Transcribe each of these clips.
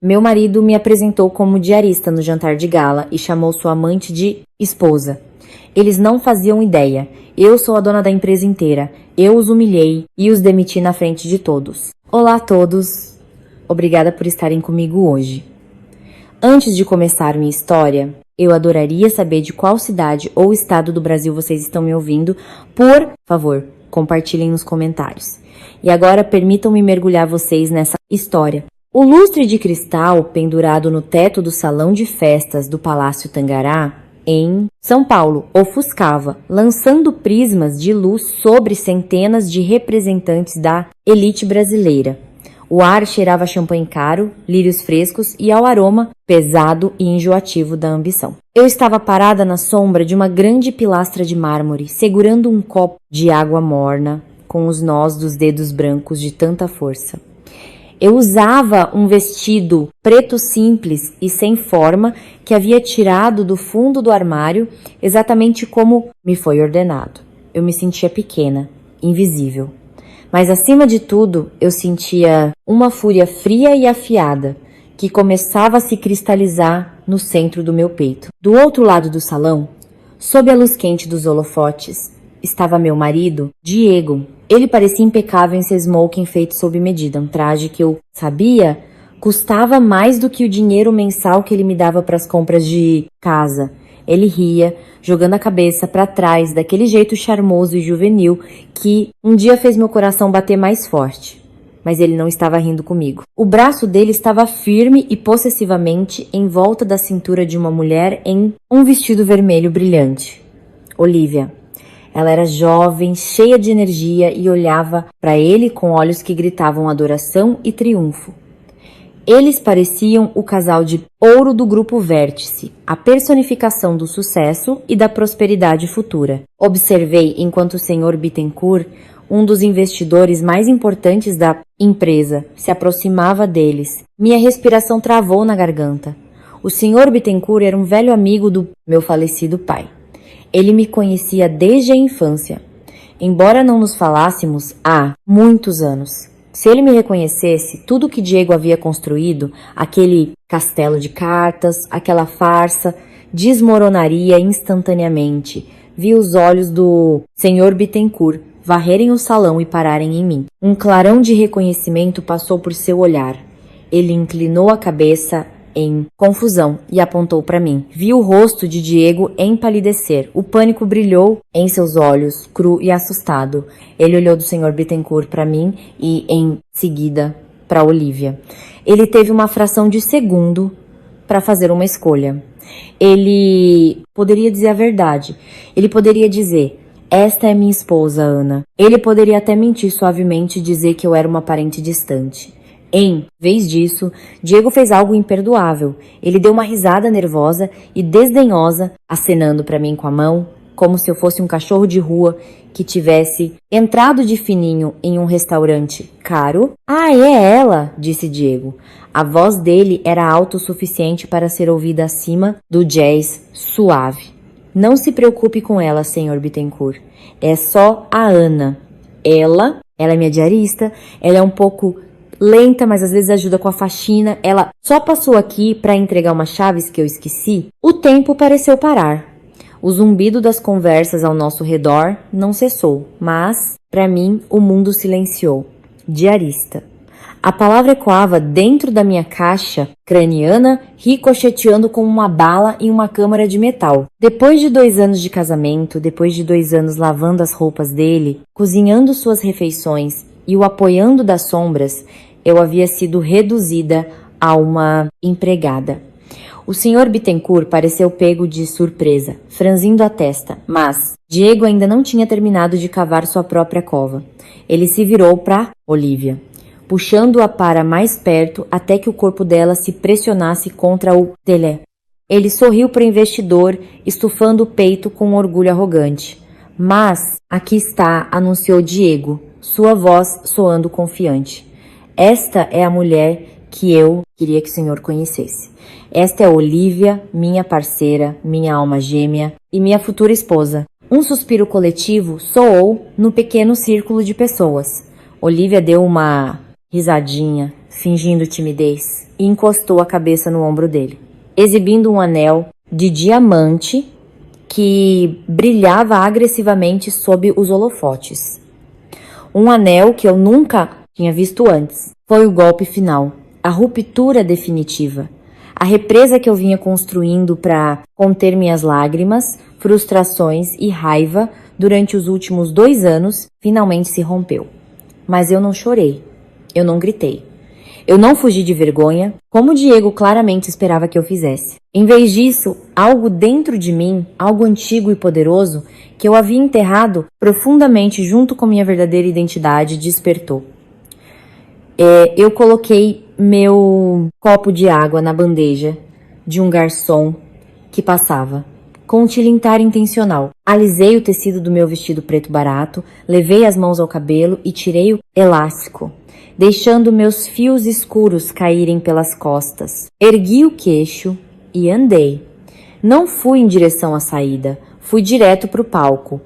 Meu marido me apresentou como diarista no jantar de gala e chamou sua amante de esposa. Eles não faziam ideia. Eu sou a dona da empresa inteira. Eu os humilhei e os demiti na frente de todos. Olá a todos. Obrigada por estarem comigo hoje. Antes de começar minha história, eu adoraria saber de qual cidade ou estado do Brasil vocês estão me ouvindo. Por favor, compartilhem nos comentários. E agora permitam-me mergulhar vocês nessa história. O lustre de cristal pendurado no teto do salão de festas do Palácio Tangará, em São Paulo, ofuscava, lançando prismas de luz sobre centenas de representantes da elite brasileira. O ar cheirava a champanhe caro, lírios frescos e ao aroma pesado e enjoativo da ambição. Eu estava parada na sombra de uma grande pilastra de mármore, segurando um copo de água morna com os nós dos dedos brancos de tanta força. Eu usava um vestido preto simples e sem forma que havia tirado do fundo do armário exatamente como me foi ordenado. Eu me sentia pequena, invisível. Mas acima de tudo, eu sentia uma fúria fria e afiada que começava a se cristalizar no centro do meu peito. Do outro lado do salão, sob a luz quente dos holofotes, estava meu marido, Diego. Ele parecia impecável em seu smoking feito sob medida, um traje que eu sabia custava mais do que o dinheiro mensal que ele me dava para as compras de casa. Ele ria, jogando a cabeça para trás daquele jeito charmoso e juvenil que um dia fez meu coração bater mais forte. Mas ele não estava rindo comigo. O braço dele estava firme e possessivamente em volta da cintura de uma mulher em um vestido vermelho brilhante. Olivia. Ela era jovem, cheia de energia e olhava para ele com olhos que gritavam adoração e triunfo. Eles pareciam o casal de ouro do grupo Vértice, a personificação do sucesso e da prosperidade futura. Observei enquanto o Sr. Bittencourt, um dos investidores mais importantes da empresa, se aproximava deles. Minha respiração travou na garganta. O Sr. Bittencourt era um velho amigo do meu falecido pai. Ele me conhecia desde a infância, embora não nos falássemos há muitos anos. Se ele me reconhecesse, tudo que Diego havia construído, aquele castelo de cartas, aquela farsa, desmoronaria instantaneamente. Vi os olhos do Sr. Bittencourt varrerem o salão e pararem em mim. Um clarão de reconhecimento passou por seu olhar. Ele inclinou a cabeça em confusão e apontou para mim. Vi o rosto de Diego empalidecer. O pânico brilhou em seus olhos, cru e assustado. Ele olhou do Sr. Bittencourt para mim e, em seguida, para Olivia. Ele teve uma fração de segundo para fazer uma escolha. Ele poderia dizer a verdade. Ele poderia dizer: esta é minha esposa, Ana. Ele poderia até mentir suavemente e dizer que eu era uma parente distante. Em vez disso, Diego fez algo imperdoável. Ele deu uma risada nervosa e desdenhosa, acenando para mim com a mão, como se eu fosse um cachorro de rua que tivesse entrado de fininho em um restaurante caro. Ah, é ela, disse Diego. A voz dele era alta o suficiente para ser ouvida acima do jazz suave. Não se preocupe com ela, Sr. Bittencourt. É só a Ana. Ela é minha diarista, ela é um pouco lenta, mas às vezes ajuda com a faxina. Ela só passou aqui para entregar umas chaves que eu esqueci. O tempo pareceu parar. O zumbido das conversas ao nosso redor não cessou, mas, para mim, o mundo silenciou. Diarista. A palavra ecoava dentro da minha caixa craniana, ricocheteando como uma bala em uma câmara de metal. Depois de 2 anos de casamento, depois de 2 anos lavando as roupas dele, cozinhando suas refeições e o apoiando das sombras, eu havia sido reduzida a uma empregada. O Sr. Bittencourt pareceu pego de surpresa, franzindo a testa, mas Diego ainda não tinha terminado de cavar sua própria cova. Ele se virou para Olivia, puxando-a para mais perto até que o corpo dela se pressionasse contra o telhado. Ele sorriu para o investidor, estufando o peito com um orgulho arrogante. Mas, aqui está, anunciou Diego, sua voz soando confiante. Esta é a mulher que eu queria que o senhor conhecesse. Esta é Olivia, minha parceira, minha alma gêmea e minha futura esposa. Um suspiro coletivo soou no pequeno círculo de pessoas. Olivia deu uma risadinha fingindo timidez, e encostou a cabeça no ombro dele, exibindo um anel de diamante que brilhava agressivamente sob os holofotes. Um anel que eu nunca tinha visto antes. Foi o golpe final, a ruptura definitiva. A represa que eu vinha construindo para conter minhas lágrimas, frustrações e raiva durante os últimos 2 anos finalmente se rompeu. Mas eu não chorei, eu não gritei. Eu não fugi de vergonha, como o Diego claramente esperava que eu fizesse. Em vez disso, algo dentro de mim, algo antigo e poderoso, que eu havia enterrado profundamente junto com minha verdadeira identidade, despertou. Eu coloquei meu copo de água na bandeja de um garçom que passava, com um tilintar intencional. Alisei o tecido do meu vestido preto barato, levei as mãos ao cabelo e tirei o elástico, deixando meus fios escuros caírem pelas costas. Ergui o queixo e andei. Não fui em direção à saída, fui direto para o palco.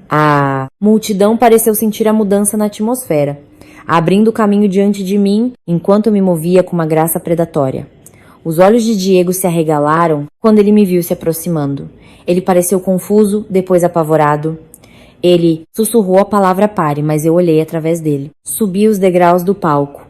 A multidão pareceu sentir a mudança na atmosfera, abrindo o caminho diante de mim enquanto eu me movia com uma graça predatória. Os olhos de Diego se arregalaram quando ele me viu se aproximando. Ele pareceu confuso, depois apavorado. Ele sussurrou a palavra pare, mas eu olhei através dele. Subi os degraus do palco.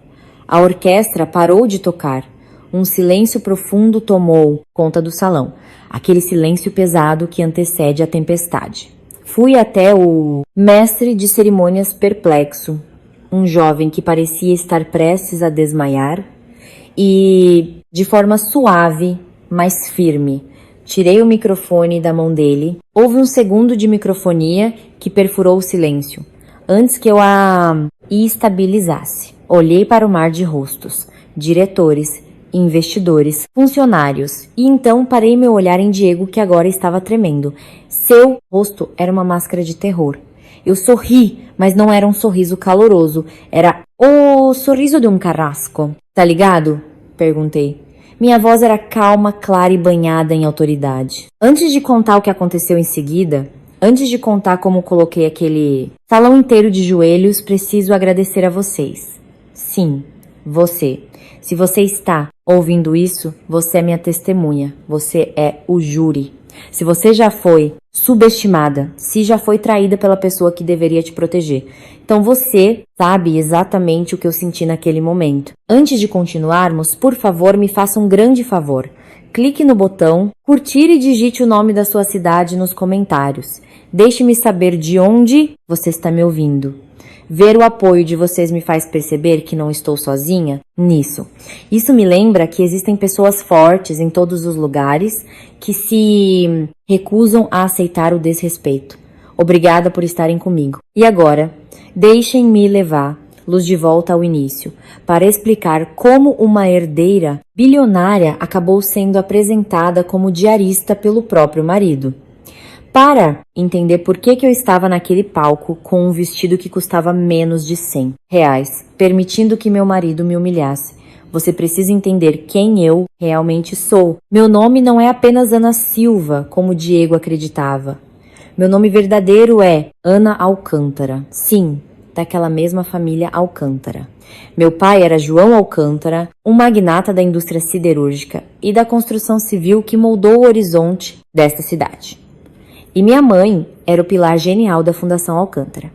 A orquestra parou de tocar. Um silêncio profundo tomou conta do salão. Aquele silêncio pesado que antecede a tempestade. Fui até o mestre de cerimônias perplexo, um jovem que parecia estar prestes a desmaiar, e, de forma suave, mas firme, tirei o microfone da mão dele. Houve um segundo de microfonia que perfurou o silêncio, antes que eu a estabilizasse. Olhei para o mar de rostos, diretores, investidores, funcionários, e então parei meu olhar em Diego, que agora estava tremendo. Seu rosto era uma máscara de terror. Eu sorri, mas não era um sorriso caloroso, era o sorriso de um carrasco. Tá ligado? Perguntei. Minha voz era calma, clara e banhada em autoridade. Antes de contar o que aconteceu em seguida, antes de contar como coloquei aquele salão inteiro de joelhos, preciso agradecer a vocês. Sim, você. Se você está ouvindo isso, você é minha testemunha. Você é o júri. Se você já foi subestimada, se já foi traída pela pessoa que deveria te proteger, então você sabe exatamente o que eu senti naquele momento. Antes de continuarmos, por favor, me faça um grande favor. Clique no botão curtir e digite o nome da sua cidade nos comentários. Deixe-me saber de onde você está me ouvindo. Ver o apoio de vocês me faz perceber que não estou sozinha nisso. Isso me lembra que existem pessoas fortes em todos os lugares que se recusam a aceitar o desrespeito. Obrigada por estarem comigo. E agora, deixem-me levar luz de volta ao início, para explicar como uma herdeira bilionária acabou sendo apresentada como diarista pelo próprio marido. Para entender por que eu estava naquele palco com um vestido que custava menos de R$100, permitindo que meu marido me humilhasse, você precisa entender quem eu realmente sou. Meu nome não é apenas Ana Silva, como Diego acreditava. Meu nome verdadeiro é Ana Alcântara. Sim, daquela mesma família Alcântara. Meu pai era João Alcântara, um magnata da indústria siderúrgica e da construção civil que moldou o horizonte desta cidade. E minha mãe era o pilar genial da Fundação Alcântara.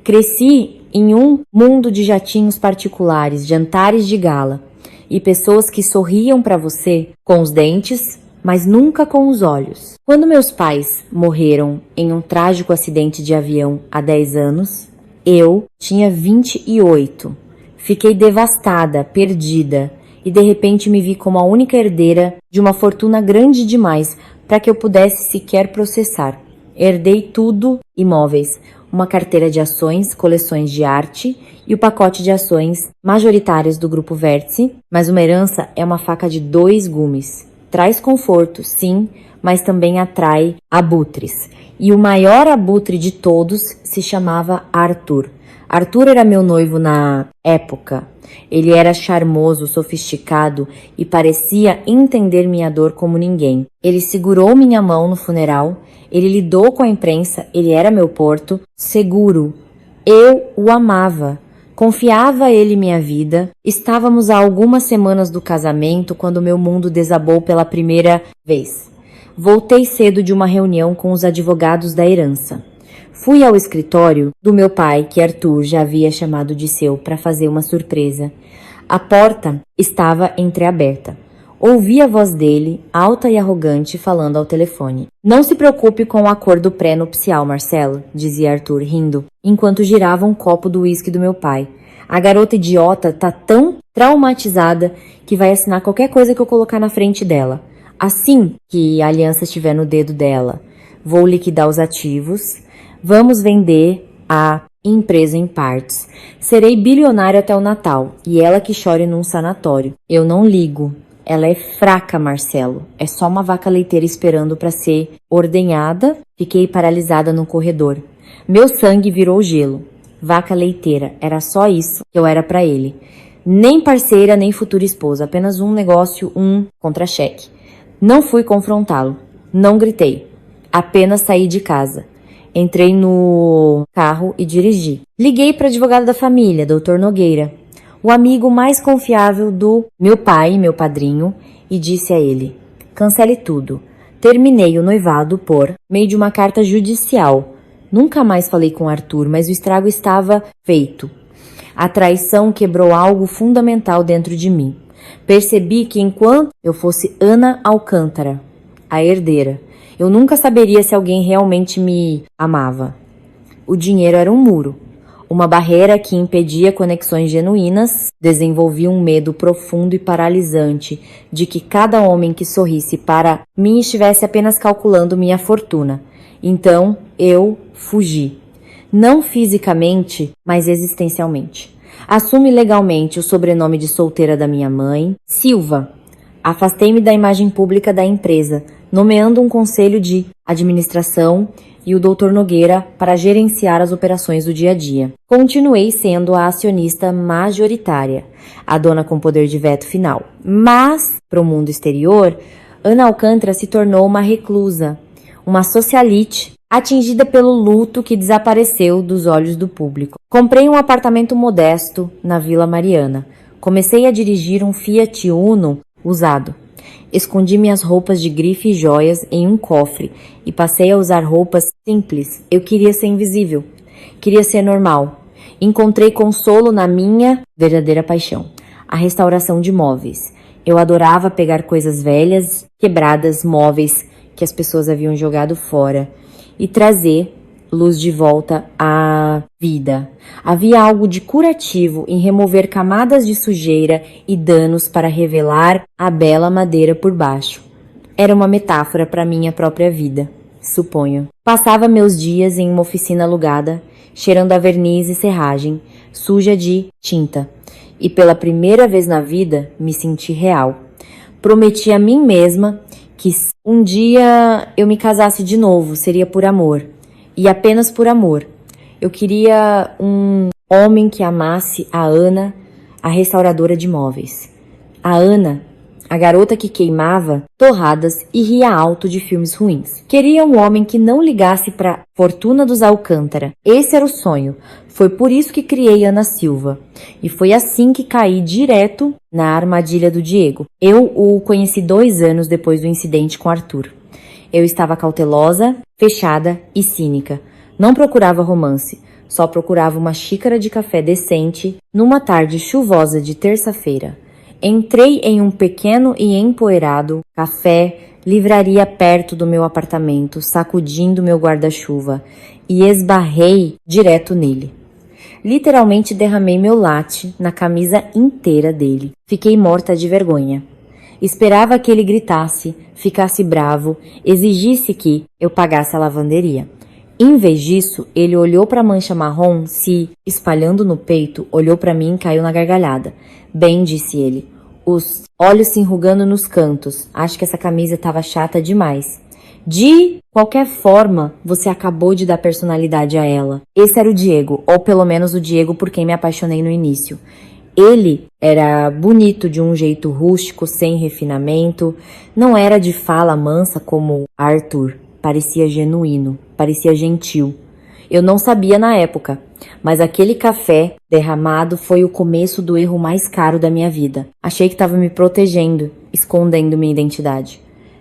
Cresci em um mundo de jatinhos particulares, jantares de gala e pessoas que sorriam para você com os dentes, mas nunca com os olhos. Quando meus pais morreram em um trágico acidente de avião há 10 anos, eu tinha 28. Fiquei devastada, perdida, e de repente me vi como a única herdeira de uma fortuna grande demais para que eu pudesse sequer processar. Herdei tudo: imóveis, uma carteira de ações, coleções de arte e o pacote de ações majoritárias do Grupo Vértice, mas uma herança é uma faca de 2 gumes. Traz conforto, sim, mas também atrai abutres. E o maior abutre de todos se chamava Arthur. Arthur era meu noivo na época. Ele era charmoso, sofisticado e parecia entender minha dor como ninguém. Ele segurou minha mão no funeral, ele lidou com a imprensa, ele era meu porto seguro. Eu o amava. Confiava a ele minha vida. Estávamos a algumas semanas do casamento quando meu mundo desabou pela primeira vez. Voltei cedo de uma reunião com os advogados da herança. Fui ao escritório do meu pai, que Arthur já havia chamado de seu, para fazer uma surpresa. A porta estava entreaberta. Ouvi a voz dele, alta e arrogante, falando ao telefone. Não se preocupe com o acordo pré-nupcial, Marcelo, dizia Arthur, rindo, enquanto girava um copo do uísque do meu pai. A garota idiota tá tão traumatizada que vai assinar qualquer coisa que eu colocar na frente dela. Assim que a aliança estiver no dedo dela, vou liquidar os ativos, vamos vender a empresa em partes. Serei bilionário até o Natal e ela que chore num sanatório. Eu não ligo. Ela é fraca, Marcelo. É só uma vaca leiteira esperando para ser ordenhada. Fiquei paralisada no corredor. Meu sangue virou gelo. Vaca leiteira. Era só isso que eu era para ele. Nem parceira, nem futura esposa. Apenas um negócio, um contra-cheque. Não fui confrontá-lo. Não gritei. Apenas saí de casa. Entrei no carro e dirigi. Liguei para o advogado da família, Dr. Nogueira, o amigo mais confiável do meu pai, meu padrinho, e disse a ele: cancele tudo. Terminei o noivado por meio de uma carta judicial. Nunca mais falei com Arthur, mas o estrago estava feito. A traição quebrou algo fundamental dentro de mim. Percebi que enquanto eu fosse Ana Alcântara, a herdeira, eu nunca saberia se alguém realmente me amava. O dinheiro era um muro. Uma barreira que impedia conexões genuínas, desenvolvia um medo profundo e paralisante de que cada homem que sorrisse para mim estivesse apenas calculando minha fortuna. Então, eu fugi. Não fisicamente, mas existencialmente. Assumi legalmente o sobrenome de solteira da minha mãe, Silva. Afastei-me da imagem pública da empresa, nomeando um conselho de administração e o Dr. Nogueira para gerenciar as operações do dia a dia. Continuei sendo a acionista majoritária, a dona com poder de veto final. Mas, para o mundo exterior, Ana Alcântara se tornou uma reclusa, uma socialite, atingida pelo luto que desapareceu dos olhos do público. Comprei um apartamento modesto na Vila Mariana. Comecei a dirigir um Fiat Uno usado. Escondi minhas roupas de grife e joias em um cofre e passei a usar roupas simples. Eu queria ser invisível. Queria ser normal. Encontrei consolo na minha verdadeira paixão, a restauração de móveis. Eu adorava pegar coisas velhas, quebradas, móveis que as pessoas haviam jogado fora e trazer luz de volta à vida. Havia algo de curativo em remover camadas de sujeira e danos para revelar a bela madeira por baixo. Era uma metáfora para minha própria vida, suponho. Passava meus dias em uma oficina alugada, cheirando a verniz e serragem, suja de tinta. E pela primeira vez na vida, me senti real. Prometi a mim mesma que se um dia eu me casasse de novo, seria por amor. E apenas por amor. Eu queria um homem que amasse a Ana, a restauradora de móveis. A Ana, a garota que queimava torradas e ria alto de filmes ruins. Queria um homem que não ligasse para a fortuna dos Alcântara. Esse era o sonho. Foi por isso que criei Ana Silva. E foi assim que caí direto na armadilha do Diego. Eu o conheci 2 anos depois do incidente com Arthur. Eu estava cautelosa, fechada e cínica. Não procurava romance, só procurava uma xícara de café decente numa tarde chuvosa de terça-feira. Entrei em um pequeno e empoeirado café, livraria perto do meu apartamento, sacudindo meu guarda-chuva, e esbarrei direto nele. Literalmente derramei meu latte na camisa inteira dele. Fiquei morta de vergonha. Esperava que ele gritasse, ficasse bravo, exigisse que eu pagasse a lavanderia. Em vez disso, ele olhou para a mancha marrom, se espalhando no peito, olhou para mim e caiu na gargalhada. Bem, disse ele, os olhos se enrugando nos cantos. Acho que essa camisa estava chata demais. De qualquer forma, você acabou de dar personalidade a ela. Esse era o Diego, ou pelo menos o Diego por quem me apaixonei no início. Ele era bonito de um jeito rústico, sem refinamento. Não era de fala mansa como Arthur. Parecia genuíno, parecia gentil. Eu não sabia na época, mas aquele café derramado foi o começo do erro mais caro da minha vida. Achei que estava me protegendo, escondendo minha identidade.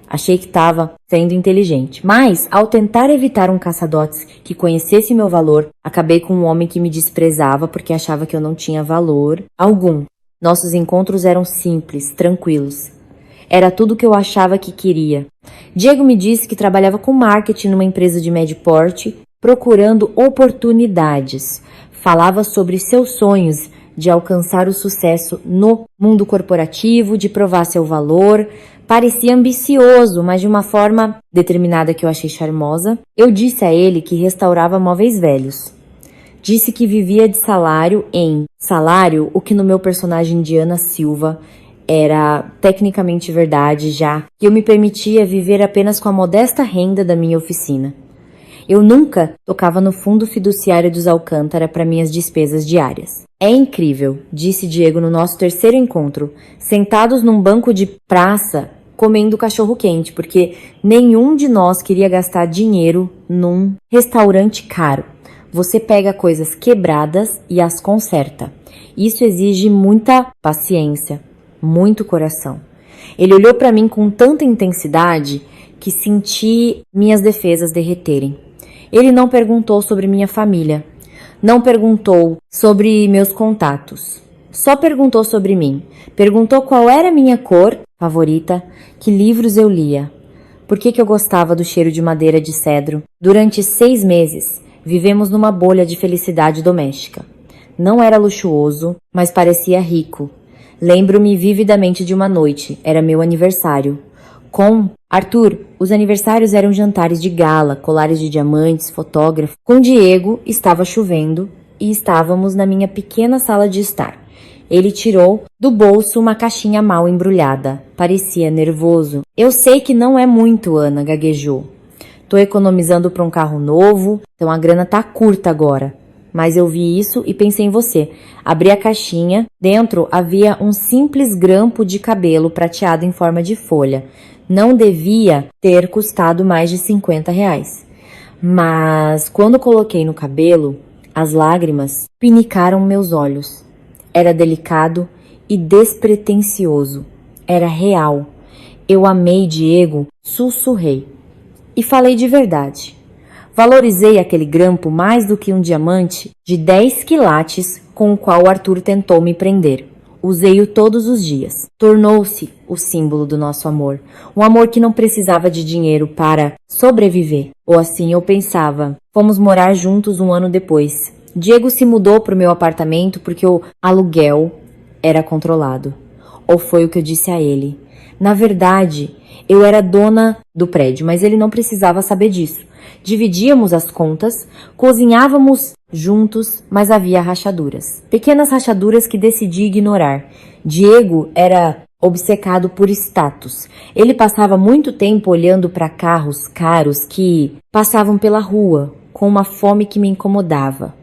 Achei que estava sendo inteligente. Mas, ao tentar evitar um caçadotes que conhecesse meu valor, acabei com um homem que me desprezava porque achava que eu não tinha valor algum. Nossos encontros eram simples, tranquilos. Era tudo o que eu achava que queria. Diego me disse que trabalhava com marketing numa empresa de médio porte, procurando oportunidades. Falava sobre seus sonhos de alcançar o sucesso no mundo corporativo, de provar seu valor. Parecia ambicioso, mas de uma forma determinada que eu achei charmosa. Eu disse a ele que restaurava móveis velhos. Disse que vivia de salário em salário, o que no meu personagem de Ana Silva era tecnicamente verdade, já que eu me permitia viver apenas com a modesta renda da minha oficina. Eu nunca tocava no fundo fiduciário dos Alcântara para minhas despesas diárias. É incrível, disse Diego no nosso terceiro encontro, sentados num banco de praça, comendo cachorro-quente, porque nenhum de nós queria gastar dinheiro num restaurante caro. Você pega coisas quebradas e as conserta. Isso exige muita paciência, muito coração. Ele olhou para mim com tanta intensidade que senti minhas defesas derreterem. Ele não perguntou sobre minha família, não perguntou sobre meus contatos, só perguntou sobre mim. Perguntou qual era a minha cor favorita, que livros eu lia, por que eu gostava do cheiro de madeira de cedro. Durante 6 meses, vivemos numa bolha de felicidade doméstica. Não era luxuoso, mas parecia rico. Lembro-me vividamente de uma noite, era meu aniversário. Com Arthur, os aniversários eram jantares de gala, colares de diamantes, fotógrafo. Com Diego, estava chovendo e estávamos na minha pequena sala de estar. Ele tirou do bolso uma caixinha mal embrulhada. Parecia nervoso. Eu sei que não é muito, Ana, gaguejou. Tô economizando para um carro novo, então a grana tá curta agora. Mas eu vi isso e pensei em você. Abri a caixinha. Dentro havia um simples grampo de cabelo prateado em forma de folha. Não devia ter custado mais de R$50. Mas quando coloquei no cabelo, as lágrimas pinicaram meus olhos. Era delicado e despretensioso. Era real. Eu amei Diego, sussurrei. E falei de verdade. Valorizei aquele grampo mais do que um diamante de 10 quilates com o qual Arthur tentou me prender. Usei-o todos os dias. Tornou-se o símbolo do nosso amor. Um amor que não precisava de dinheiro para sobreviver. Ou assim eu pensava. Fomos morar juntos um ano depois. Diego se mudou para o meu apartamento porque o aluguel era controlado. Ou foi o que eu disse a ele. Na verdade, eu era dona do prédio, mas ele não precisava saber disso. Dividíamos as contas, cozinhávamos juntos, mas havia rachaduras. Pequenas rachaduras que decidi ignorar. Diego era obcecado por status. Ele passava muito tempo olhando para carros caros que passavam pela rua, com uma fome que me incomodava.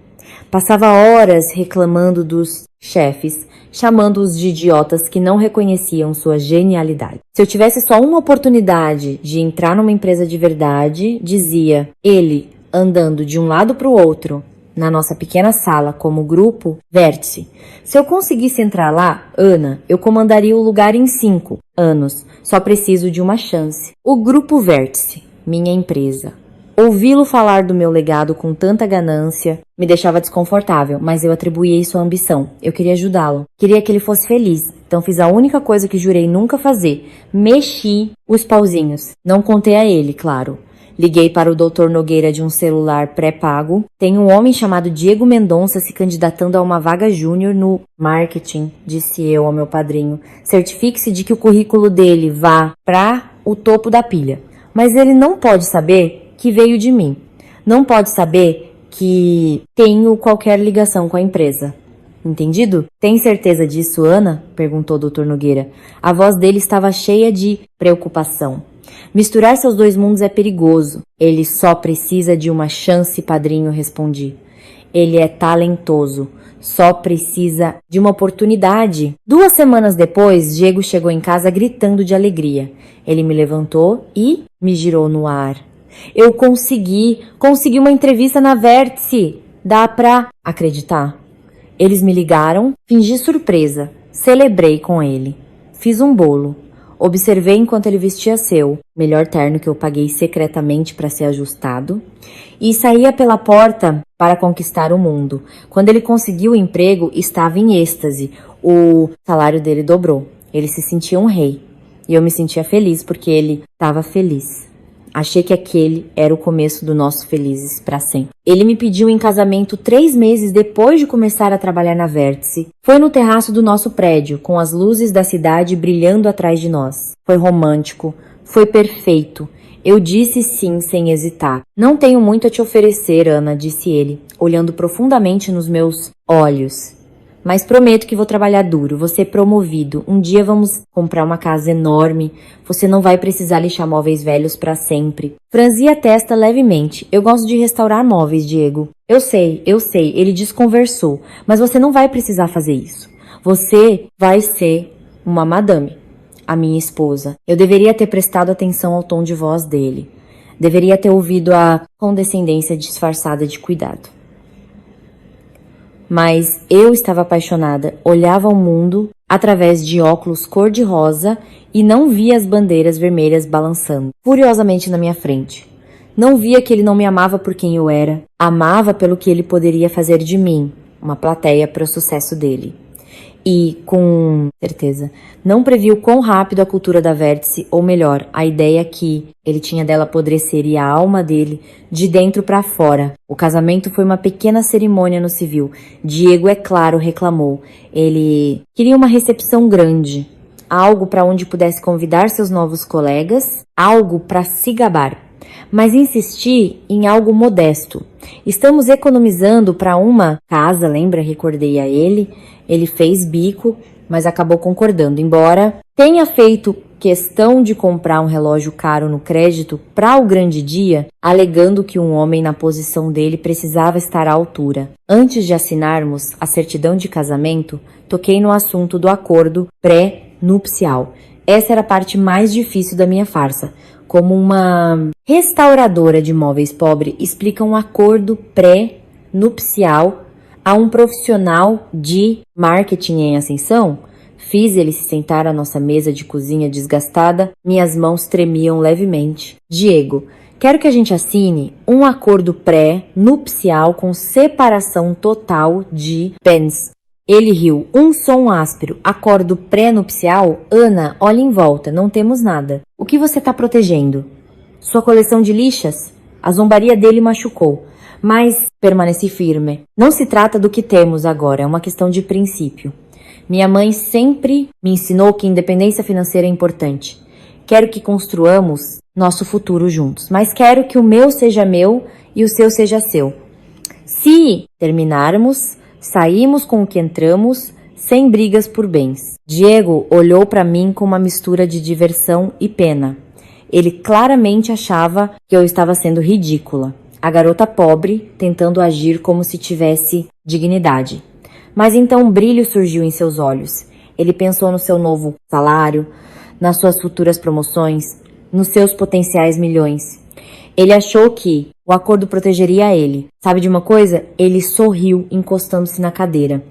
Passava horas reclamando dos chefes, chamando-os de idiotas que não reconheciam sua genialidade. Se eu tivesse só uma oportunidade de entrar numa empresa de verdade, dizia ele, andando de um lado para o outro, na nossa pequena sala como grupo, Vértice. Se eu conseguisse entrar lá, Ana, eu comandaria o lugar em 5 anos. Só preciso de uma chance. O Grupo Vértice, minha empresa. Ouvi-lo falar do meu legado com tanta ganância me deixava desconfortável, mas eu atribuía isso à ambição. Eu queria ajudá-lo. Queria que ele fosse feliz. Então fiz a única coisa que jurei nunca fazer. Mexi os pauzinhos. Não contei a ele, claro. Liguei para o Dr. Nogueira de um celular pré-pago. Tem um homem chamado Diego Mendonça se candidatando a uma vaga júnior no marketing, disse eu ao meu padrinho. Certifique-se de que o currículo dele vá para o topo da pilha. Mas ele não pode saber que veio de mim. Não pode saber que tenho qualquer ligação com a empresa. Entendido? Tem certeza disso, Ana? Perguntou o Dr. Nogueira. A voz dele estava cheia de preocupação. Misturar seus dois mundos é perigoso. Ele só precisa de uma chance, padrinho, respondi. Ele é talentoso. Só precisa de uma oportunidade. 2 semanas depois, Diego chegou em casa gritando de alegria. Ele me levantou e me girou no ar. Eu consegui uma entrevista na Vértice. Dá pra acreditar? Eles me ligaram, fingi surpresa, celebrei com ele. Fiz um bolo. Observei enquanto ele vestia seu, melhor terno que eu paguei secretamente para ser ajustado, e saía pela porta para conquistar o mundo. Quando ele conseguiu o emprego, estava em êxtase. O salário dele dobrou. Ele se sentia um rei. E eu me sentia feliz porque ele estava feliz. Achei que aquele era o começo do nosso felizes para sempre. Ele me pediu em casamento 3 meses depois de começar a trabalhar na Vértice. Foi no terraço do nosso prédio, com as luzes da cidade brilhando atrás de nós. Foi romântico, foi perfeito. Eu disse sim sem hesitar. Não tenho muito a te oferecer, Ana, disse ele, olhando profundamente nos meus olhos. Mas prometo que vou trabalhar duro, vou ser promovido. Um dia vamos comprar uma casa enorme. Você não vai precisar lixar móveis velhos para sempre. Franzi a testa levemente. Eu gosto de restaurar móveis, Diego. Eu sei. Ele desconversou. Mas você não vai precisar fazer isso. Você vai ser uma madame, a minha esposa. Eu deveria ter prestado atenção ao tom de voz dele. Deveria ter ouvido a condescendência disfarçada de cuidado. Mas eu estava apaixonada, olhava o mundo através de óculos cor-de-rosa e não via as bandeiras vermelhas balançando furiosamente na minha frente. Não via que ele não me amava por quem eu era, amava pelo que ele poderia fazer de mim, uma plateia para o sucesso dele. E, com certeza, não previu quão rápido a cultura da Vértice, ou melhor, a ideia que ele tinha dela apodrecer e a alma dele de dentro para fora. O casamento foi uma pequena cerimônia no civil. Diego, é claro, reclamou. Ele queria uma recepção grande, algo para onde pudesse convidar seus novos colegas, algo para se gabar. Mas insisti em algo modesto. Estamos economizando para uma casa, lembra? Recordei a ele. Ele fez bico, mas acabou concordando, embora tenha feito questão de comprar um relógio caro no crédito para o grande dia, alegando que um homem na posição dele precisava estar à altura. Antes de assinarmos a certidão de casamento, toquei no assunto do acordo pré-nupcial. Essa era a parte mais difícil da minha farsa. Como uma restauradora de móveis pobre explica um acordo pré-nupcial a um profissional de marketing em ascensão, fiz ele se sentar à nossa mesa de cozinha desgastada, minhas mãos tremiam levemente. Diego, quero que a gente assine um acordo pré-nupcial com separação total de bens. Ele riu, um som áspero. Acordo pré-nupcial? Ana, olhe em volta, não temos nada. O que você está protegendo? Sua coleção de lixas? A zombaria dele machucou. Mas permaneci firme. Não se trata do que temos agora, é uma questão de princípio. Minha mãe sempre me ensinou que independência financeira é importante. Quero que construamos nosso futuro juntos, mas quero que o meu seja meu e o seu seja seu. Se terminarmos, saímos com o que entramos, sem brigas por bens. Diego olhou para mim com uma mistura de diversão e pena. Ele claramente achava que eu estava sendo ridícula. A garota pobre, tentando agir como se tivesse dignidade. Mas então um brilho surgiu em seus olhos. Ele pensou no seu novo salário, nas suas futuras promoções, nos seus potenciais milhões. Ele achou que o acordo protegeria ele. Sabe de uma coisa? Ele sorriu, encostando-se na cadeira.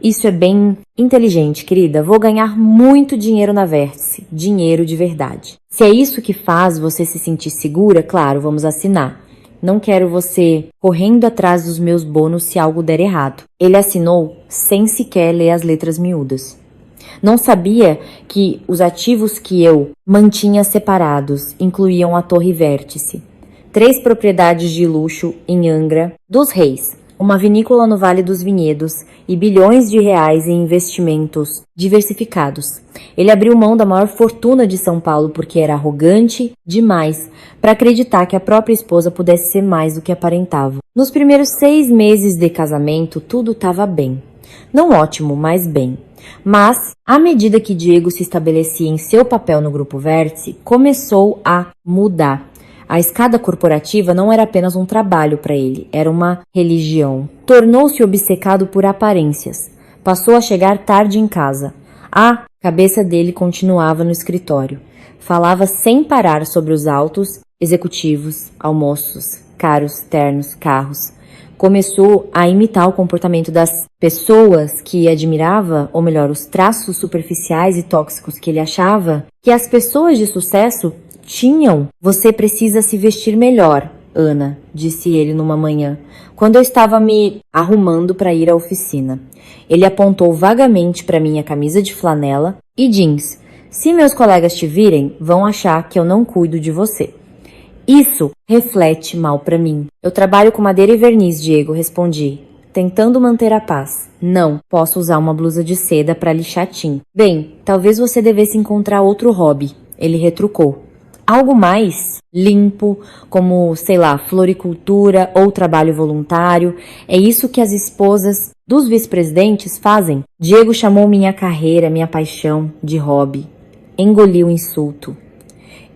Isso é bem inteligente, querida. Vou ganhar muito dinheiro na Vértice. Dinheiro de verdade. Se é isso que faz você se sentir segura, claro, vamos assinar. Não quero você correndo atrás dos meus bônus se algo der errado. Ele assinou sem sequer ler as letras miúdas. Não sabia que os ativos que eu mantinha separados incluíam a Torre Vértice, 3 propriedades de luxo em Angra dos Reis, uma vinícola no Vale dos Vinhedos e bilhões de reais em investimentos diversificados. Ele abriu mão da maior fortuna de São Paulo porque era arrogante demais para acreditar que a própria esposa pudesse ser mais do que aparentava. Nos primeiros 6 meses de casamento, tudo estava bem. Não ótimo, mas bem. Mas, à medida que Diego se estabelecia em seu papel no Grupo Vértice, começou a mudar. A escada corporativa não era apenas um trabalho para ele, era uma religião. Tornou-se obcecado por aparências. Passou a chegar tarde em casa. A cabeça dele continuava no escritório. Falava sem parar sobre os altos executivos, almoços, caros, ternos, carros. Começou a imitar o comportamento das pessoas que admirava, ou melhor, os traços superficiais e tóxicos que ele achava que as pessoas de sucesso tinham. Você precisa se vestir melhor, Ana, disse ele numa manhã, quando eu estava me arrumando para ir à oficina. Ele apontou vagamente para minha camisa de flanela e jeans. Se meus colegas te virem, vão achar que eu não cuido de você. Isso reflete mal para mim. Eu trabalho com madeira e verniz, Diego, respondi, tentando manter a paz. Não, posso usar uma blusa de seda para lixar tim. Bem, talvez você devesse encontrar outro hobby, ele retrucou. Algo mais limpo, como, sei lá, floricultura ou trabalho voluntário. É isso que as esposas dos vice-presidentes fazem. Diego chamou minha carreira, minha paixão, de hobby. Engoliu o insulto.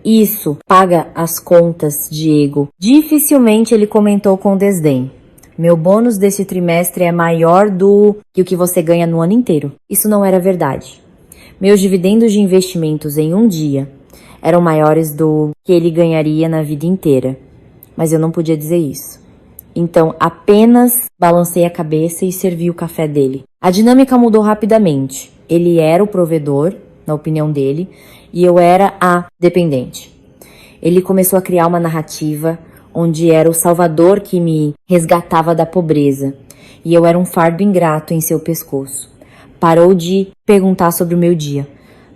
Isso paga as contas, Diego. Dificilmente ele comentou com desdém. Meu bônus deste trimestre é maior do que o que você ganha no ano inteiro. Isso não era verdade. Meus dividendos de investimentos em um dia eram maiores do que ele ganharia na vida inteira. Mas eu não podia dizer isso. Então apenas balancei a cabeça e servi o café dele. A dinâmica mudou rapidamente. Ele era o provedor, na opinião dele, e eu era a dependente. Ele começou a criar uma narrativa onde era o salvador que me resgatava da pobreza, e eu era um fardo ingrato em seu pescoço. Parou de perguntar sobre o meu dia.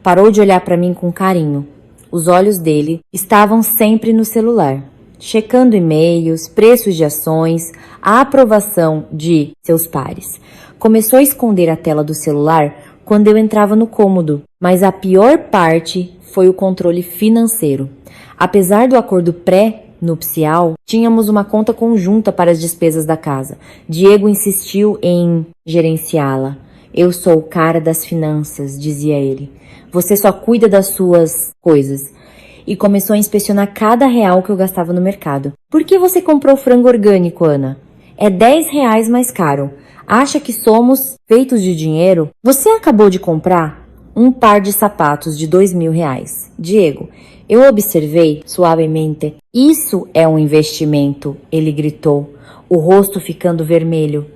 Parou de olhar para mim com carinho. Os olhos dele estavam sempre no celular, checando e-mails, preços de ações, a aprovação de seus pares. Começou a esconder a tela do celular quando eu entrava no cômodo, mas a pior parte foi o controle financeiro. Apesar do acordo pré-nupcial, tínhamos uma conta conjunta para as despesas da casa. Diego insistiu em gerenciá-la. Eu sou o cara das finanças, dizia ele. Você só cuida das suas coisas. E começou a inspecionar cada real que eu gastava no mercado. Por que você comprou frango orgânico, Ana? É R$10 mais caro. Acha que somos feitos de dinheiro? Você acabou de comprar um par de sapatos de R$2.000. Diego, eu observei suavemente. Isso é um investimento, ele gritou, o rosto ficando vermelho.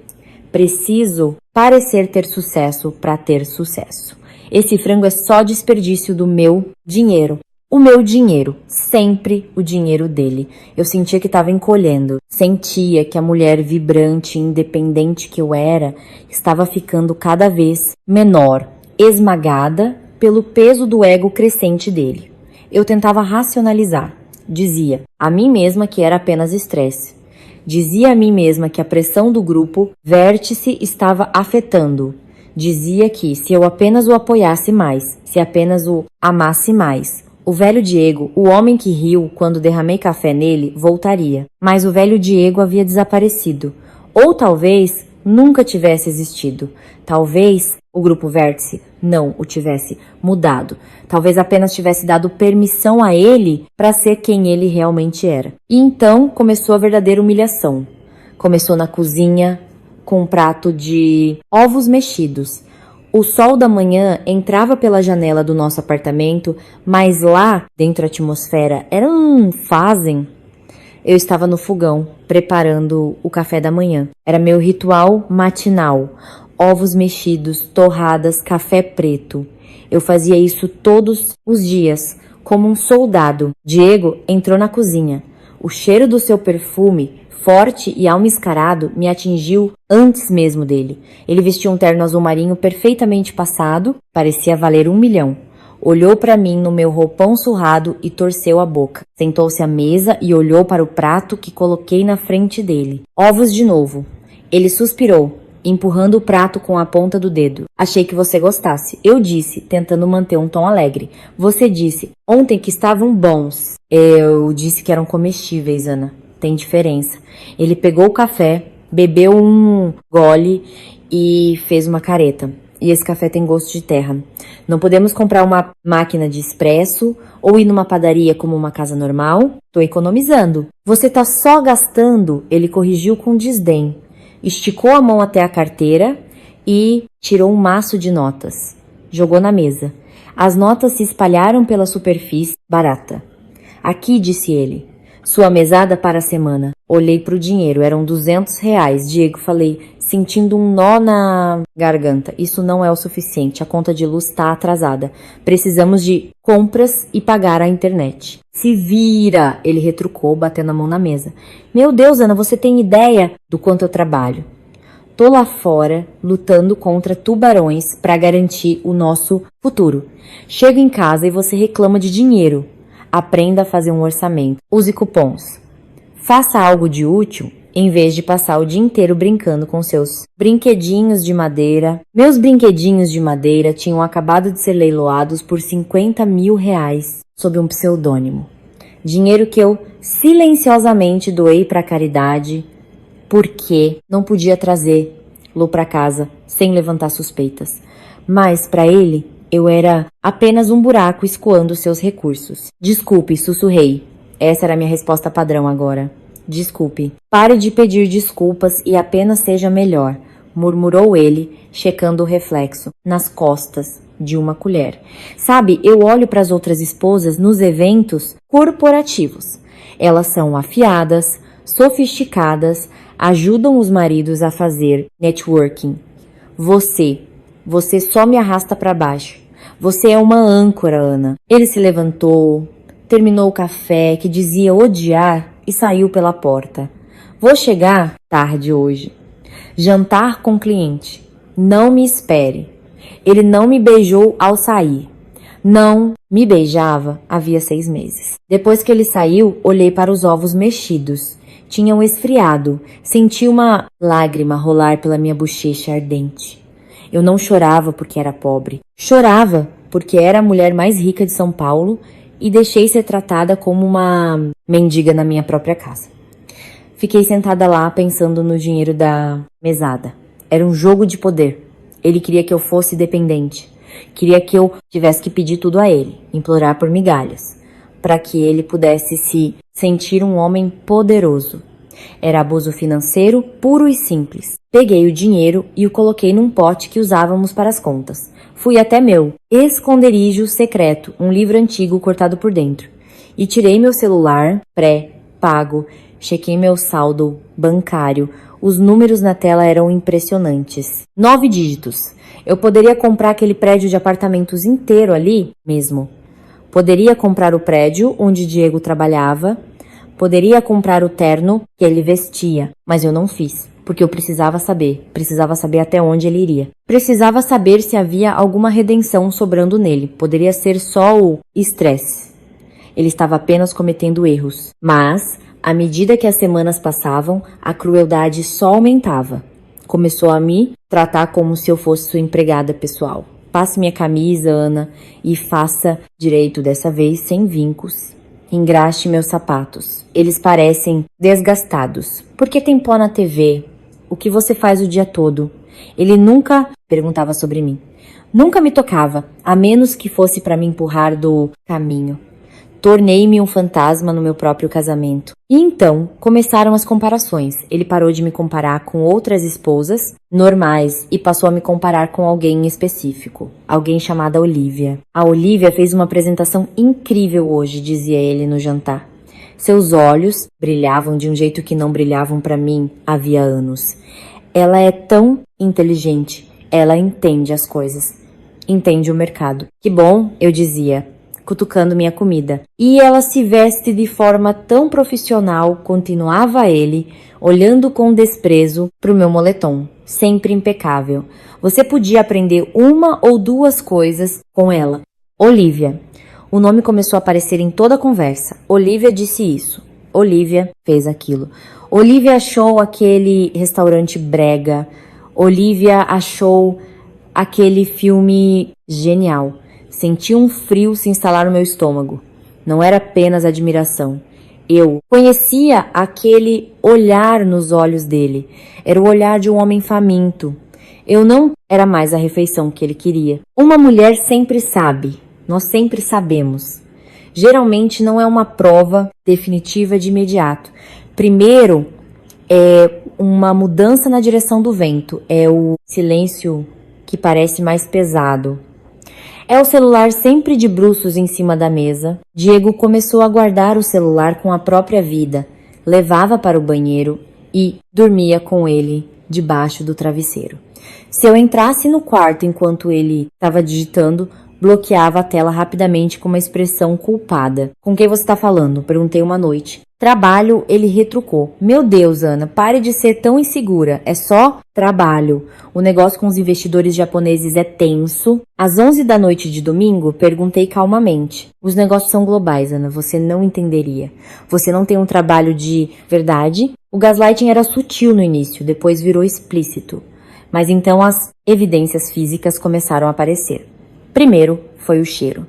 Preciso parecer ter sucesso para ter sucesso. Esse frango é só desperdício do meu dinheiro. O meu dinheiro, sempre o dinheiro dele. Eu sentia que estava encolhendo. Sentia que a mulher vibrante e independente que eu era estava ficando cada vez menor, esmagada pelo peso do ego crescente dele. Eu tentava racionalizar. Dizia a mim mesma que era apenas estresse. Dizia a mim mesma que a pressão do grupo vértice estava afetando. Dizia que se eu apenas o apoiasse mais, se apenas o amasse mais, o velho Diego, o homem que riu quando derramei café nele, voltaria. Mas o velho Diego havia desaparecido. Ou talvez nunca tivesse existido. Talvez o grupo vértice não o tivesse mudado. Talvez apenas tivesse dado permissão a ele para ser quem ele realmente era. E então começou a verdadeira humilhação. Começou na cozinha com um prato de ovos mexidos. O sol da manhã entrava pela janela do nosso apartamento, mas lá, dentro da atmosfera, era fazem. Eu estava no fogão, preparando o café da manhã. Era meu ritual matinal. Ovos mexidos, torradas, café preto. Eu fazia isso todos os dias, como um soldado. Diego entrou na cozinha. O cheiro do seu perfume, forte e almiscarado, me atingiu antes mesmo dele. Ele vestia um terno azul marinho perfeitamente passado, parecia valer 1 milhão. Olhou para mim no meu roupão surrado e torceu a boca. Sentou-se à mesa e olhou para o prato que coloquei na frente dele. Ovos de novo. Ele suspirou, empurrando o prato com a ponta do dedo. Achei que você gostasse. Eu disse, tentando manter um tom alegre. Você disse ontem que estavam bons. Eu disse que eram comestíveis, Ana. Tem diferença. Ele pegou o café, bebeu um gole e fez uma careta. E esse café tem gosto de terra. Não podemos comprar uma máquina de expresso ou ir numa padaria como uma casa normal? Tô economizando. Você tá só gastando, ele corrigiu com desdém. Esticou a mão até a carteira e tirou um maço de notas. Jogou na mesa. As notas se espalharam pela superfície barata. Aqui, disse ele. Sua mesada para a semana. Olhei pro dinheiro, eram R$ 200. Diego, falei, sentindo um nó na garganta. Isso não é o suficiente, a conta de luz tá atrasada. Precisamos de compras e pagar a internet. Se vira, ele retrucou, batendo a mão na mesa. Meu Deus, Ana, você tem ideia do quanto eu trabalho? Tô lá fora, lutando contra tubarões para garantir o nosso futuro. Chego em casa e você reclama de dinheiro. Aprenda a fazer um orçamento. Use cupons. Faça algo de útil em vez de passar o dia inteiro brincando com seus brinquedinhos de madeira. Meus brinquedinhos de madeira tinham acabado de ser leiloados por R$ 50 mil sob um pseudônimo. Dinheiro que eu silenciosamente doei para a caridade porque não podia trazê-lo para casa sem levantar suspeitas. Mas para ele, eu era apenas um buraco escoando seus recursos. Desculpe, sussurrei. Essa era a minha resposta padrão agora. Desculpe. Pare de pedir desculpas e apenas seja melhor, murmurou ele, checando o reflexo nas costas de uma colher. Sabe, eu olho para as outras esposas nos eventos corporativos. Elas são afiadas, sofisticadas, ajudam os maridos a fazer networking. Você só me arrasta para baixo. Você é uma âncora, Ana. Ele se levantou, terminou o café, que dizia odiar, e saiu pela porta. Vou chegar tarde hoje. Jantar com cliente. Não me espere. Ele não me beijou ao sair. Não me beijava havia 6 meses. Depois que ele saiu, olhei para os ovos mexidos. Tinham esfriado. Senti uma lágrima rolar pela minha bochecha ardente. Eu não chorava porque era pobre. Chorava porque era a mulher mais rica de São Paulo e deixei ser tratada como uma mendiga na minha própria casa. Fiquei sentada lá pensando no dinheiro da mesada. Era um jogo de poder. Ele queria que eu fosse dependente. Queria que eu tivesse que pedir tudo a ele, implorar por migalhas, para que ele pudesse se sentir um homem poderoso. Era abuso financeiro puro e simples. Peguei o dinheiro e o coloquei num pote que usávamos para as contas. Fui até meu esconderijo secreto, um livro antigo cortado por dentro. E tirei meu celular, pré-pago, chequei meu saldo bancário. Os números na tela eram impressionantes. 9 dígitos. Eu poderia comprar aquele prédio de apartamentos inteiro ali mesmo. Poderia comprar o prédio onde Diego trabalhava. Poderia comprar o terno que ele vestia, mas eu não fiz, porque eu precisava saber até onde ele iria. Precisava saber se havia alguma redenção sobrando nele, poderia ser só o estresse. Ele estava apenas cometendo erros, mas, à medida que as semanas passavam, a crueldade só aumentava. Começou a me tratar como se eu fosse sua empregada pessoal. Passe minha camisa, Ana, e faça direito dessa vez, sem vincos. Engraxe meus sapatos. Eles parecem desgastados. Por que tem pó na TV? O que você faz o dia todo? Ele nunca perguntava sobre mim. Nunca me tocava, a menos que fosse para me empurrar do caminho. Tornei-me um fantasma no meu próprio casamento. E então começaram as comparações. Ele parou de me comparar com outras esposas normais e passou a me comparar com alguém em específico. Alguém chamada Olivia. A Olivia fez uma apresentação incrível hoje, dizia ele no jantar. Seus olhos brilhavam de um jeito que não brilhavam para mim havia anos. Ela é tão inteligente. Ela entende as coisas. Entende o mercado. Que bom, eu dizia, cutucando minha comida. E ela se veste de forma tão profissional, continuava ele, olhando com desprezo para o meu moletom, sempre impecável. Você podia aprender 1 ou 2 coisas com ela. Olivia. O nome começou a aparecer em toda a conversa. Olivia disse isso. Olivia fez aquilo. Olivia achou aquele restaurante brega. Olivia achou aquele filme genial. Senti um frio se instalar no meu estômago. Não era apenas admiração. Eu conhecia aquele olhar nos olhos dele. Era o olhar de um homem faminto. Eu não era mais a refeição que ele queria. Uma mulher sempre sabe. Nós sempre sabemos. Geralmente não é uma prova definitiva de imediato. Primeiro é uma mudança na direção do vento. É o silêncio que parece mais pesado. É o celular sempre de bruços em cima da mesa. Diego começou a guardar o celular com a própria vida, levava para o banheiro e dormia com ele debaixo do travesseiro. Se eu entrasse no quarto enquanto ele estava digitando, bloqueava a tela rapidamente com uma expressão culpada. Com quem você está falando? Perguntei uma noite. Trabalho, ele retrucou. Meu Deus, Ana, pare de ser tão insegura. É só trabalho. O negócio com os investidores japoneses é tenso. Às 11 da noite de domingo, perguntei calmamente. Os negócios são globais, Ana. Você não entenderia. Você não tem um trabalho de verdade? O gaslighting era sutil no início, depois virou explícito. Mas então as evidências físicas começaram a aparecer. Primeiro foi o cheiro.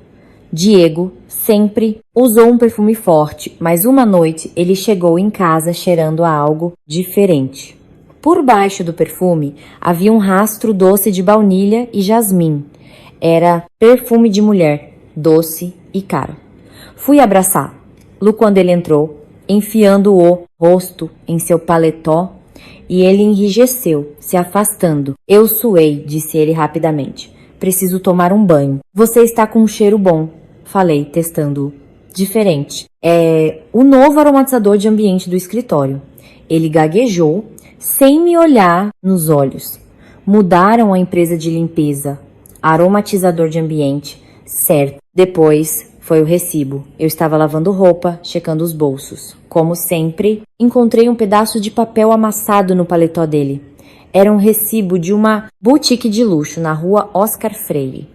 Diego sempre usou um perfume forte, mas uma noite ele chegou em casa cheirando a algo diferente. Por baixo do perfume havia um rastro doce de baunilha e jasmim. Era perfume de mulher, doce e caro. Fui abraçá-lo quando ele entrou, enfiando o rosto em seu paletó, e ele enrijeceu, se afastando. Eu suei, disse ele rapidamente. Preciso tomar um banho. Você está com um cheiro bom, falei, testando-o. Diferente. É o novo aromatizador de ambiente do escritório. Ele gaguejou, sem me olhar nos olhos. Mudaram a empresa de limpeza. Aromatizador de ambiente. Certo. Depois foi o recibo. Eu estava lavando roupa, checando os bolsos. Como sempre, encontrei um pedaço de papel amassado no paletó dele. Era um recibo de uma boutique de luxo na rua Oscar Freire.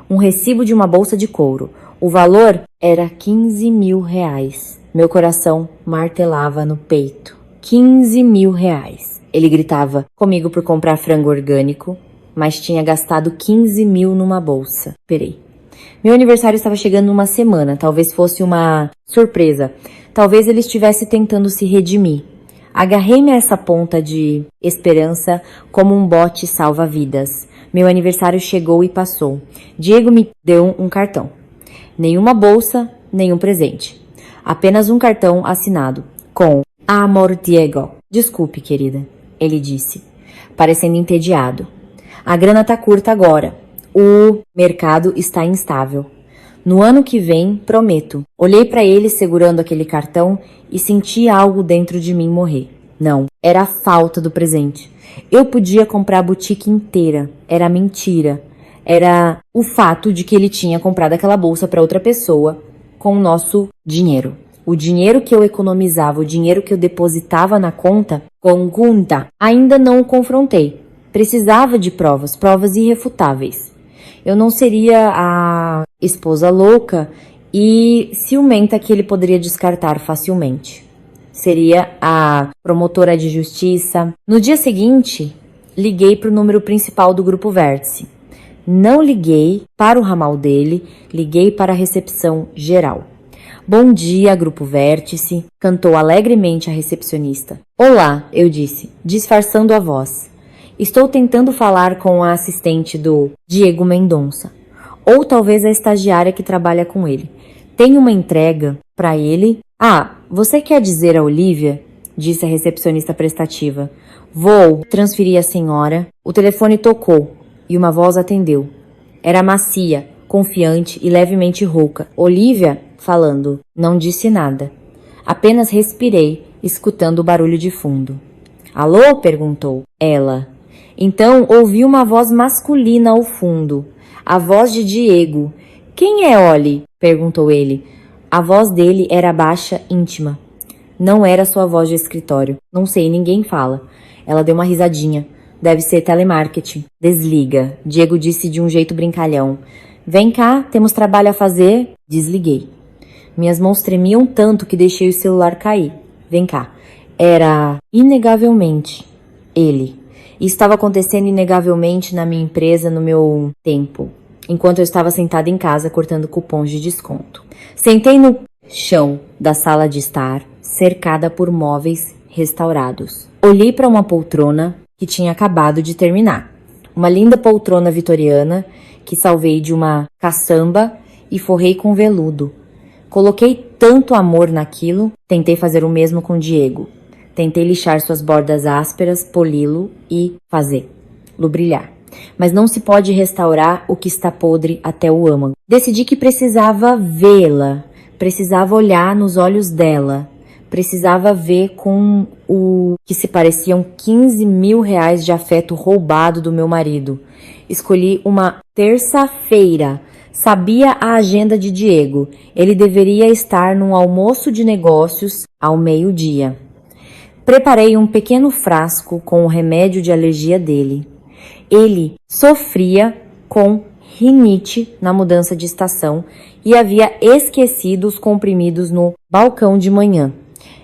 Um recibo de uma bolsa de couro. O valor era 15 mil reais. Meu coração martelava no peito. 15 mil reais. Ele gritava comigo por comprar frango orgânico, mas tinha gastado 15 mil numa bolsa. Esperei. Meu aniversário estava chegando numa semana. Talvez fosse uma surpresa. Talvez ele estivesse tentando se redimir. Agarrei-me a essa ponta de esperança como um bote salva-vidas. Meu aniversário chegou e passou. Diego me deu um cartão. Nenhuma bolsa, nenhum presente. Apenas um cartão assinado, com Amor Diego. Desculpe, querida, ele disse, parecendo entediado. A grana tá curta agora. O mercado está instável. No ano que vem, prometo. Olhei para ele segurando aquele cartão e senti algo dentro de mim morrer. Não, era a falta do presente. Eu podia comprar a boutique inteira. Era mentira. Era o fato de que ele tinha comprado aquela bolsa para outra pessoa com o nosso dinheiro. O dinheiro que eu economizava, o dinheiro que eu depositava na conta, conjunta, ainda não o confrontei. Precisava de provas, provas irrefutáveis. Eu não seria a esposa louca e ciumenta que ele poderia descartar facilmente. Seria a promotora de justiça. No dia seguinte, liguei para o número principal do Grupo Vértice. Não liguei para o ramal dele, liguei para a recepção geral. Bom dia, Grupo Vértice, cantou alegremente a recepcionista. Olá, eu disse, disfarçando a voz. Estou tentando falar com a assistente do Diego Mendonça, ou talvez a estagiária que trabalha com ele. Tem uma entrega para ele? Ah, você quer dizer a Olivia? Disse a recepcionista prestativa. Vou transferir a senhora. O telefone tocou e uma voz atendeu. Era macia, confiante e levemente rouca. Olivia, falando, não disse nada. Apenas respirei, escutando o barulho de fundo. Alô? Perguntou ela. Então ouvi uma voz masculina ao fundo. A voz de Diego. Quem é Oli? Perguntou ele. A voz dele era baixa, íntima. Não era sua voz de escritório. Não sei, ninguém fala. Ela deu uma risadinha. Deve ser telemarketing. Desliga. Diego disse de um jeito brincalhão. Vem cá, temos trabalho a fazer. Desliguei. Minhas mãos tremiam tanto que deixei o celular cair. Vem cá. Era, inegavelmente, ele. E estava acontecendo inegavelmente na minha empresa no meu tempo, enquanto eu estava sentada em casa cortando cupons de desconto. Sentei no chão da sala de estar, cercada por móveis restaurados. Olhei para uma poltrona que tinha acabado de terminar. Uma linda poltrona vitoriana que salvei de uma caçamba e forrei com veludo. Coloquei tanto amor naquilo, tentei fazer o mesmo com Diego. Tentei lixar suas bordas ásperas, poli-lo e fazê-lo brilhar. mas não se pode restaurar o que está podre até o âmago. Decidi que precisava vê-la, precisava olhar nos olhos dela, precisava ver com o que se pareciam 15 mil reais de afeto roubado do meu marido. Escolhi uma terça-feira. Sabia a agenda de Diego. Ele deveria estar num almoço de negócios ao meio-dia. Preparei um pequeno frasco com o remédio de alergia dele. Ele sofria com rinite na mudança de estação e havia esquecido os comprimidos no balcão de manhã.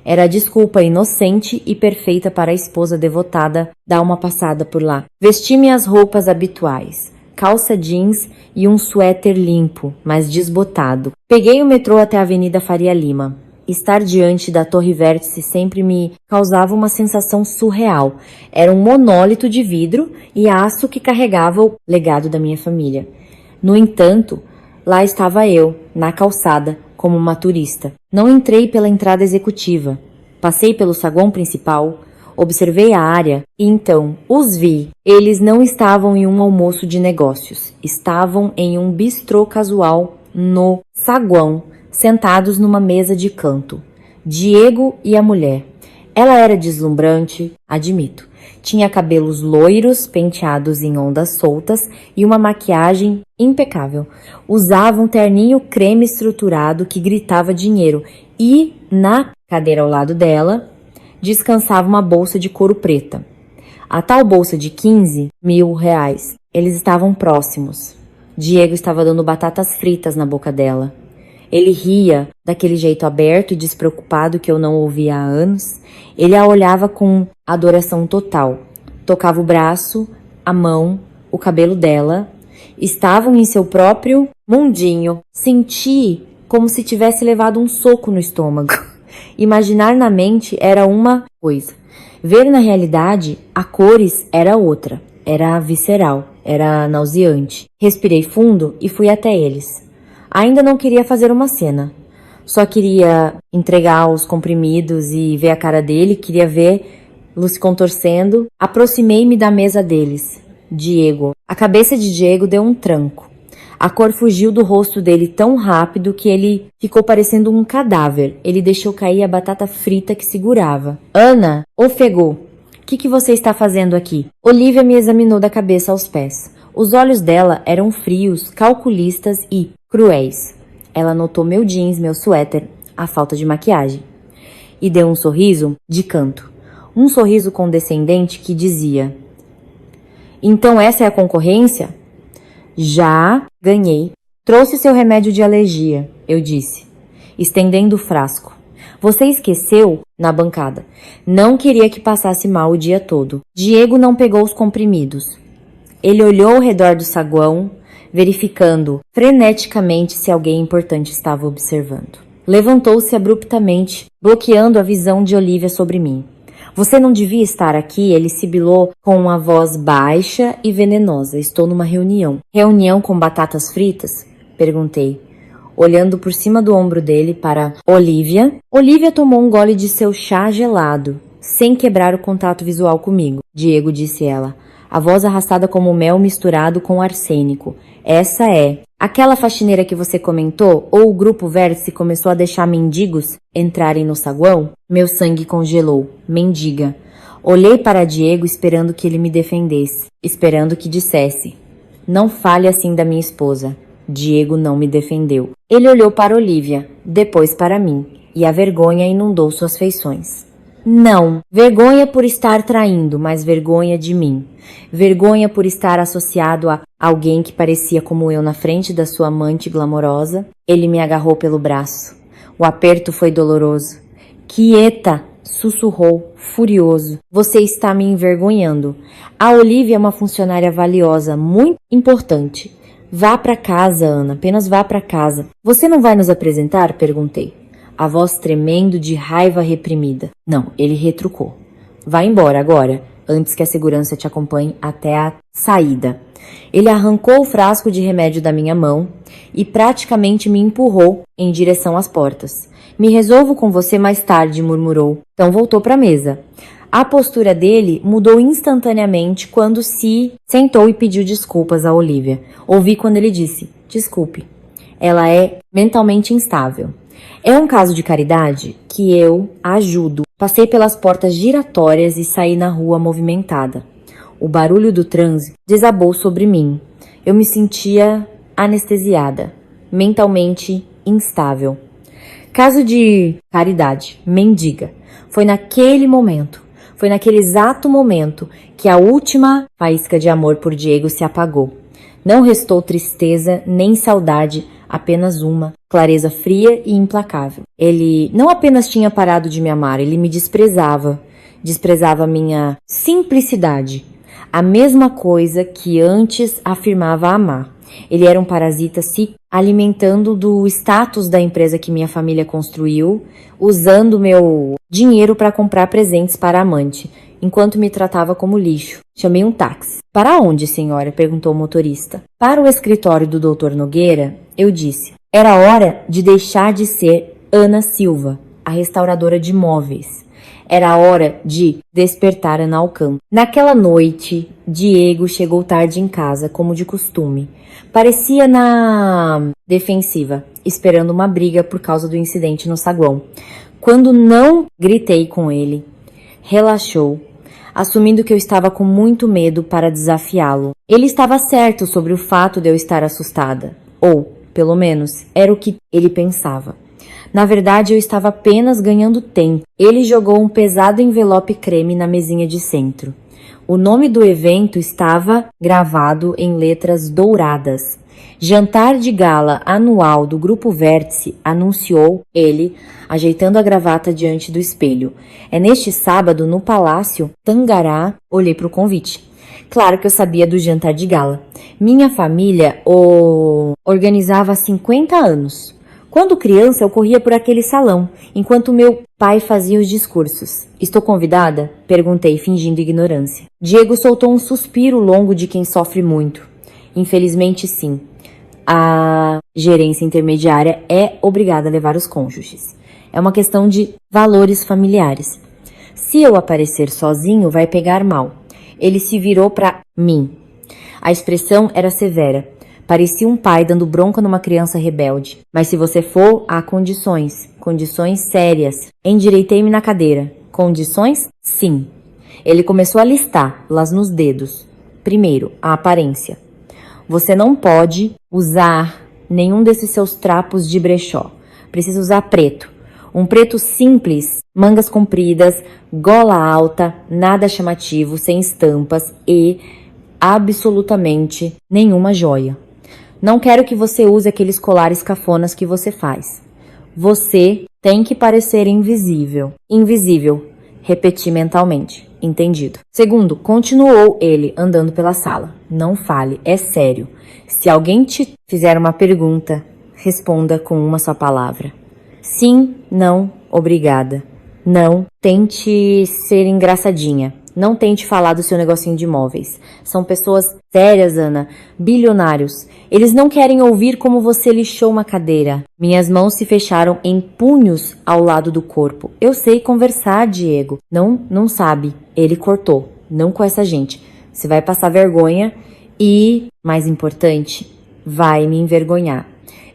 Era a desculpa inocente e perfeita para a esposa devotada dar uma passada por lá. Vesti minhas roupas habituais, calça jeans e um suéter limpo, mas desbotado. Peguei o metrô até a Avenida Faria Lima. Estar diante da Torre Vértice sempre me causava uma sensação surreal. Era um monólito de vidro e aço que carregava o legado da minha família. No entanto, lá estava eu, na calçada, como uma turista. Não entrei pela entrada executiva. Passei pelo saguão principal, observei a área e então os vi. Eles não estavam em um almoço de negócios. Estavam em um bistrô casual no saguão, sentados numa mesa de canto. Diego e a mulher. Ela era deslumbrante, admito. Tinha cabelos loiros, penteados em ondas soltas e uma maquiagem impecável. Usava um terninho creme estruturado que gritava dinheiro e, na cadeira ao lado dela, descansava uma bolsa de couro preta. A tal bolsa de 15 mil reais. Eles estavam próximos. Diego estava dando batatas fritas na boca dela. Ele ria daquele jeito aberto e despreocupado que eu não ouvia há anos. Ele a olhava com adoração total. Tocava o braço, a mão, o cabelo dela. Estavam em seu próprio mundinho. Senti como se tivesse levado um soco no estômago. Imaginar na mente era uma coisa. Ver na realidade, a cores era outra. Era visceral, era nauseante. Respirei fundo e fui até eles. Ainda não queria fazer uma cena. Só queria entregar os comprimidos e ver a cara dele, queria vê-lo se contorcendo. Aproximei-me da mesa deles. Diego. A cabeça de Diego deu um tranco. A cor fugiu do rosto dele tão rápido que ele ficou parecendo um cadáver. Ele deixou cair a batata frita que segurava. Ana, ofegou. O que você está fazendo aqui? Olivia me examinou da cabeça aos pés. Os olhos dela eram frios, calculistas e cruéis. Ela notou meu jeans, meu suéter, a falta de maquiagem. E deu um sorriso de canto. Um sorriso condescendente que dizia: então essa é a concorrência? Já ganhei. Trouxe seu remédio de alergia, eu disse, estendendo o frasco. Você esqueceu na bancada. Não queria que passasse mal o dia todo. Diego não pegou os comprimidos. Ele olhou ao redor do saguão, verificando freneticamente se alguém importante estava observando. Levantou-se abruptamente, bloqueando a visão de Olivia sobre mim. Você não devia estar aqui, ele sibilou com uma voz baixa e venenosa. Estou numa reunião. Reunião com batatas fritas? Perguntei, olhando por cima do ombro dele para Olivia. Olivia tomou um gole de seu chá gelado, sem quebrar o contato visual comigo. Diego, disse ela, a voz arrastada como mel misturado com arsênico. Essa é. Aquela faxineira que você comentou, ou o grupo Vértice começou a deixar mendigos entrarem no saguão? Meu sangue congelou. Mendiga. Olhei para Diego esperando que ele me defendesse, esperando que dissesse: não fale assim da minha esposa. Diego não me defendeu. Ele olhou para Olivia, depois para mim, e a vergonha inundou suas feições. Não, vergonha por estar traindo, mas vergonha de mim. Vergonha por estar associado a alguém que parecia como eu na frente da sua amante glamourosa. Ele me agarrou pelo braço. O aperto foi doloroso. Quieta, sussurrou, furioso. Você está me envergonhando. A Olivia é uma funcionária valiosa, muito importante. Vá para casa, Ana, apenas vá para casa. Você não vai nos apresentar? Perguntei. A voz tremendo de raiva reprimida. Não, ele retrucou. Vá embora agora, antes que a segurança te acompanhe até a saída. Ele arrancou o frasco de remédio da minha mão e praticamente me empurrou em direção às portas. Me resolvo com você mais tarde, murmurou. Então voltou para a mesa. A postura dele mudou instantaneamente quando se sentou e pediu desculpas a Olivia. Ouvi quando ele disse: desculpe, ela é mentalmente instável. É um caso de caridade que eu a ajudo. Passei pelas portas giratórias e saí na rua movimentada. O barulho do trânsito desabou sobre mim. Eu me sentia anestesiada, mentalmente instável. Caso de caridade, mendiga. Foi naquele momento, foi naquele exato momento que a última faísca de amor por Diego se apagou. Não restou tristeza nem saudade, apenas uma clareza fria e implacável. Ele não apenas tinha parado de me amar, ele me desprezava. Desprezava minha simplicidade. A mesma coisa que antes afirmava amar. Ele era um parasita se alimentando do status da empresa que minha família construiu, usando meu dinheiro para comprar presentes para a amante, enquanto me tratava como lixo. Chamei um táxi. Para onde, senhora? Perguntou o motorista. Para o escritório do Dr. Nogueira, eu disse. Era hora de deixar de ser Ana Silva, a restauradora de móveis. Era hora de despertar Ana Alcântara. Naquela noite, Diego chegou tarde em casa, como de costume. Parecia na defensiva, esperando uma briga por causa do incidente no saguão. Quando não gritei com ele, relaxou, assumindo que eu estava com muito medo para desafiá-lo. Ele estava certo sobre o fato de eu estar assustada. Ou, pelo menos, era o que ele pensava. Na verdade, eu estava apenas ganhando tempo. Ele jogou um pesado envelope creme na mesinha de centro. O nome do evento estava gravado em letras douradas. Jantar de gala anual do Grupo Vértice, anunciou ele, ajeitando a gravata diante do espelho. É neste sábado, no Palácio Tangará. Olhei para o convite. Claro que eu sabia do jantar de gala. Minha família o organizava há 50 anos. Quando criança, eu corria por aquele salão, enquanto meu pai fazia os discursos. Estou convidada? Perguntei, fingindo ignorância. Diego soltou um suspiro longo de quem sofre muito. Infelizmente, sim. A gerência intermediária é obrigada a levar os cônjuges. É uma questão de valores familiares. Se eu aparecer sozinho, vai pegar mal. Ele se virou para mim. A expressão era severa. Parecia um pai dando bronca numa criança rebelde. Mas se você for, há condições. Condições sérias. Endireitei-me na cadeira. Condições? Sim. Ele começou a listá-las nos dedos. Primeiro, a aparência. Você não pode usar nenhum desses seus trapos de brechó. Precisa usar preto. Um preto simples, mangas compridas, gola alta, nada chamativo, sem estampas e absolutamente nenhuma joia. Não quero que você use aqueles colares cafonas que você faz. Você tem que parecer invisível. Invisível. Repeti mentalmente. Entendido. Segundo, continuou ele andando pela sala. Não fale, é sério. Se alguém te fizer uma pergunta, responda com uma só palavra. Sim, não, obrigada. Não, tente ser engraçadinha. Não tente falar do seu negocinho de imóveis. São pessoas sérias, Ana. Bilionários. Eles não querem ouvir como você lixou uma cadeira. Minhas mãos se fecharam em punhos ao lado do corpo. Eu sei conversar, Diego. Não sabe. Ele cortou. Não com essa gente. Você vai passar vergonha e, mais importante, vai me envergonhar.